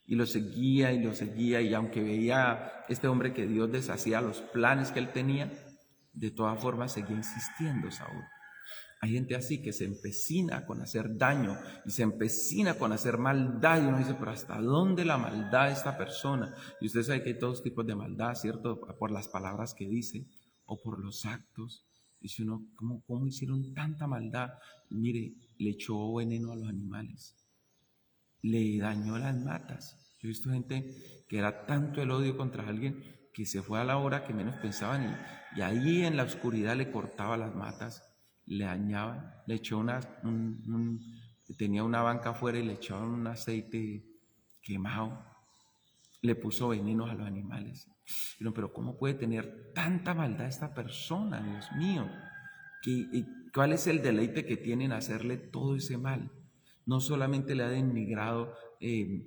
Y lo seguía, y aunque veía este hombre que Dios deshacía los planes que él tenía, de todas formas seguía insistiendo Saúl. Hay gente así que se empecina con hacer daño y se empecina con hacer maldad y uno dice, pero ¿hasta dónde la maldad de esta persona? Y usted sabe que hay todos tipos de maldad, ¿cierto? Por las palabras que dice o por los actos. Dice uno, ¿cómo hicieron tanta maldad? Mire, le echó veneno a los animales, le dañó las matas. Yo he visto gente que era tanto el odio contra alguien que se fue a la hora que menos pensaban y ahí en la oscuridad le cortaba las matas, le dañaban, le echó tenía una banca afuera y le echaban un aceite quemado, le puso venenos a los animales. Pero ¿cómo puede tener tanta maldad esta persona, Dios mío? ¿Cuál es el deleite que tiene en hacerle todo ese mal? No solamente le ha denigrado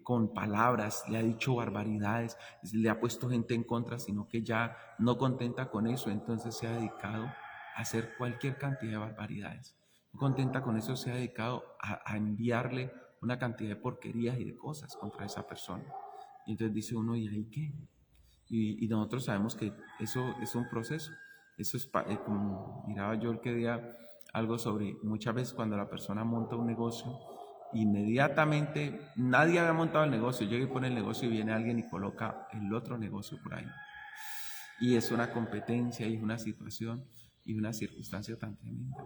con palabras, le ha dicho barbaridades, le ha puesto gente en contra, sino que ya no contenta con eso, entonces se ha dedicado a hacer cualquier cantidad de barbaridades. No contenta con eso, se ha dedicado a enviarle una cantidad de porquerías y de cosas contra esa persona. Y entonces dice uno, ¿y ahí qué? Y nosotros sabemos que eso es un proceso. Eso es como miraba yo el que día algo sobre muchas veces cuando la persona monta un negocio, inmediatamente nadie había montado el negocio, llega y pone el negocio y viene alguien y coloca el otro negocio por ahí. Y es una competencia y es una situación y una circunstancia tan tremenda.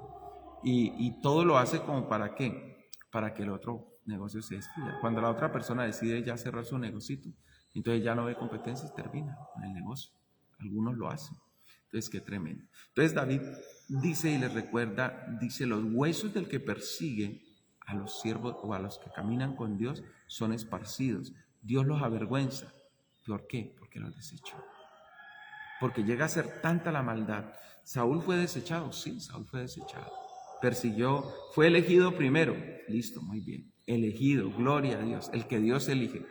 Y todo lo hace como para ¿qué? Para que el otro negocio se destruya. Cuando la otra persona decide ya cerrar su negocito, entonces ya no ve competencia y termina con el negocio. Algunos lo hacen. Entonces, qué tremendo. Entonces David dice y les recuerda, dice, los huesos del que persigue a los siervos o a los que caminan con Dios son esparcidos. Dios los avergüenza. ¿Por qué? Porque los desechó. Porque llega a ser tanta la maldad. ¿Saúl fue desechado? Sí, Saúl fue desechado. Persiguió, fue elegido primero. Listo, muy bien. Elegido, gloria a Dios, el que Dios elige.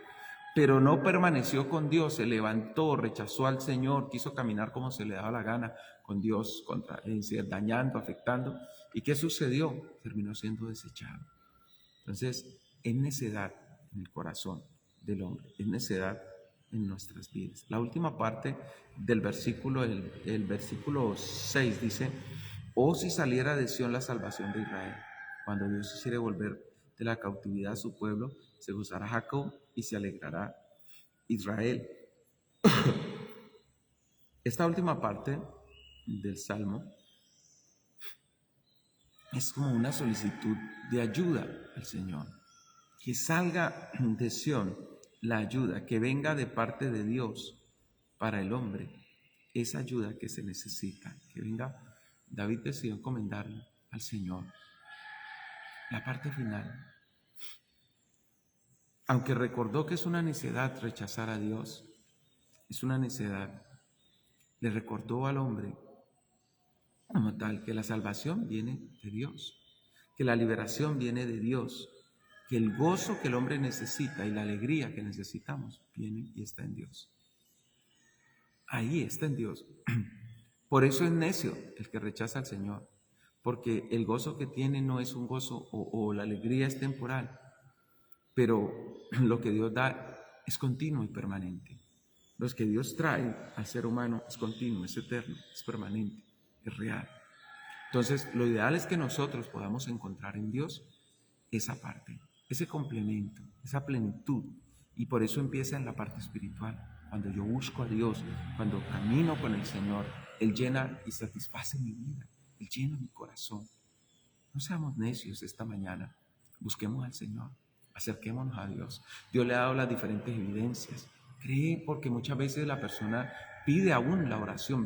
Pero no permaneció con Dios, se levantó, rechazó al Señor, quiso caminar como se le daba la gana con Dios, dañando, afectando. ¿Y qué sucedió? Terminó siendo desechado. Entonces, es necedad en el corazón del hombre, es necedad en nuestras vidas. La última parte del versículo, el versículo 6 dice, oh si saliera de Sión la salvación de Israel, cuando Dios hiciere volver de la cautividad a su pueblo, se gozará Jacob y se alegrará Israel. Esta última parte del Salmo es como una solicitud de ayuda al Señor. Que salga de Sión la ayuda, que venga de parte de Dios para el hombre, esa ayuda que se necesita, que venga. David decidió encomendarle al Señor. La parte final. Aunque recordó que es una necedad rechazar a Dios, es una necedad, le recordó al hombre como tal que la salvación viene de Dios, que la liberación viene de Dios, que el gozo que el hombre necesita y la alegría que necesitamos viene y está en Dios. Ahí está en Dios. Por eso es necio el que rechaza al Señor, porque el gozo que tiene no es un gozo o la alegría es temporal, pero lo que Dios da es continuo y permanente. Lo que Dios trae al ser humano es continuo, es eterno, es permanente, es real. Entonces, lo ideal es que nosotros podamos encontrar en Dios esa parte, ese complemento, esa plenitud. Y por eso empieza en la parte espiritual. Cuando yo busco a Dios, cuando camino con el Señor, Él llena y satisface mi vida, Él llena mi corazón. No seamos necios esta mañana, busquemos al Señor, acerquémonos a Dios. Dios le ha dado las diferentes evidencias. Cree, porque muchas veces la persona pide aún la oración.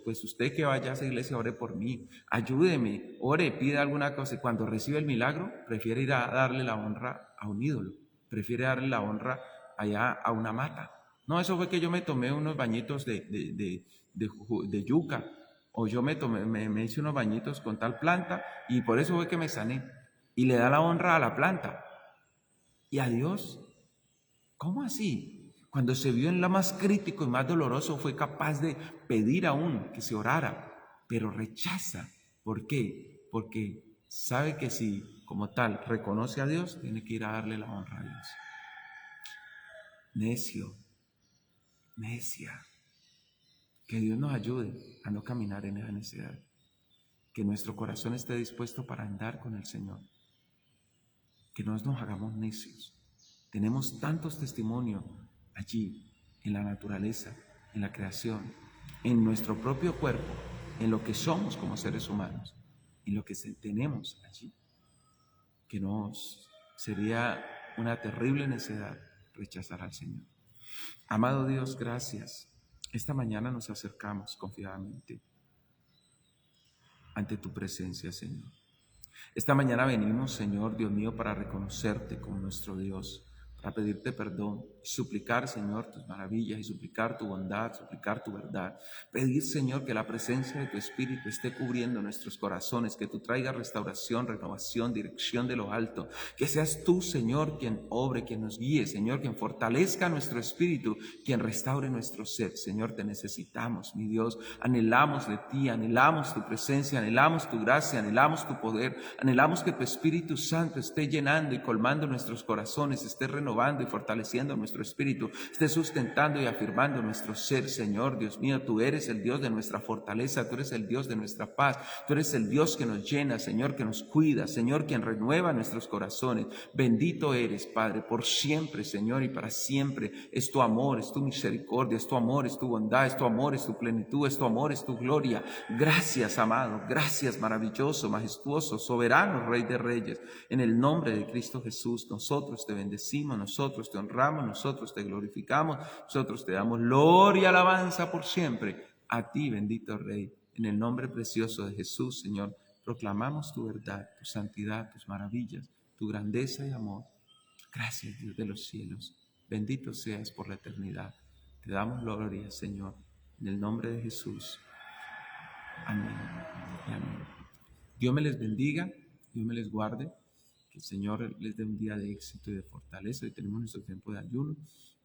Pues usted que vaya a esa iglesia, ore por mí, ayúdeme, ore, pide alguna cosa. Y cuando recibe el milagro, prefiere ir a darle la honra a un ídolo, prefiere darle la honra allá a una mata. No, eso fue que yo me tomé unos bañitos de yuca, o yo me hice unos bañitos con tal planta y por eso fue que me sané. Y le da la honra a la planta. ¿Y a Dios? ¿Cómo así? Cuando se vio en lo más crítico y más doloroso, fue capaz de pedir aún que se orara, pero rechaza. ¿Por qué? Porque sabe que si, como tal, reconoce a Dios, tiene que ir a darle la honra a Dios. Necio, necia. Que Dios nos ayude a no caminar en esa necedad. Que nuestro corazón esté dispuesto para andar con el Señor. Que no nos hagamos necios. Tenemos tantos testimonios allí, en la naturaleza, en la creación, en nuestro propio cuerpo, en lo que somos como seres humanos, en lo que tenemos allí, que sería una terrible necedad rechazar al Señor. Amado Dios, gracias. Esta mañana nos acercamos confiadamente ante tu presencia, Señor. Esta mañana venimos, Señor, Dios mío, para reconocerte como nuestro Dios, para pedirte perdón, suplicar, Señor, tus maravillas y suplicar tu bondad, suplicar tu verdad. Pedir, Señor, que la presencia de tu Espíritu esté cubriendo nuestros corazones, que tú traigas restauración, renovación, dirección de lo alto. Que seas tú, Señor, quien obre, quien nos guíe, Señor, quien fortalezca nuestro espíritu, quien restaure nuestro ser. Señor, te necesitamos, mi Dios. Anhelamos de ti, anhelamos tu presencia, anhelamos tu gracia, anhelamos tu poder, anhelamos que tu Espíritu Santo esté llenando y colmando nuestros corazones, esté renovando y fortaleciendo nuestro espíritu, esté sustentando y afirmando nuestro ser. Señor, Dios mío, tú eres el Dios de nuestra fortaleza, tú eres el Dios de nuestra paz, tú eres el Dios que nos llena, Señor, que nos cuida, Señor, quien renueva nuestros corazones. Bendito eres, Padre, por siempre, Señor, y para siempre. Es tu amor, es tu misericordia, es tu amor, es tu bondad, es tu amor, es tu plenitud, es tu amor, es tu gloria. Gracias, amado, gracias, maravilloso, majestuoso, soberano, Rey de Reyes. En el nombre de Cristo Jesús, nosotros te bendecimos, nosotros te honramos, nosotros te glorificamos, nosotros te damos gloria y alabanza por siempre. A ti, bendito Rey, en el nombre precioso de Jesús, Señor, proclamamos tu verdad, tu santidad, tus maravillas, tu grandeza y amor. Gracias, Dios de los cielos. Bendito seas por la eternidad. Te damos gloria, Señor, en el nombre de Jesús. Amén y amén. Dios me les bendiga, Dios me les guarde. Que el Señor les dé un día de éxito y de fortaleza. Hoy tenemos nuestro tiempo de ayuno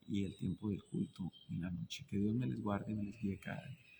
y el tiempo del culto en la noche. Que Dios me les guarde y me les guíe cada día.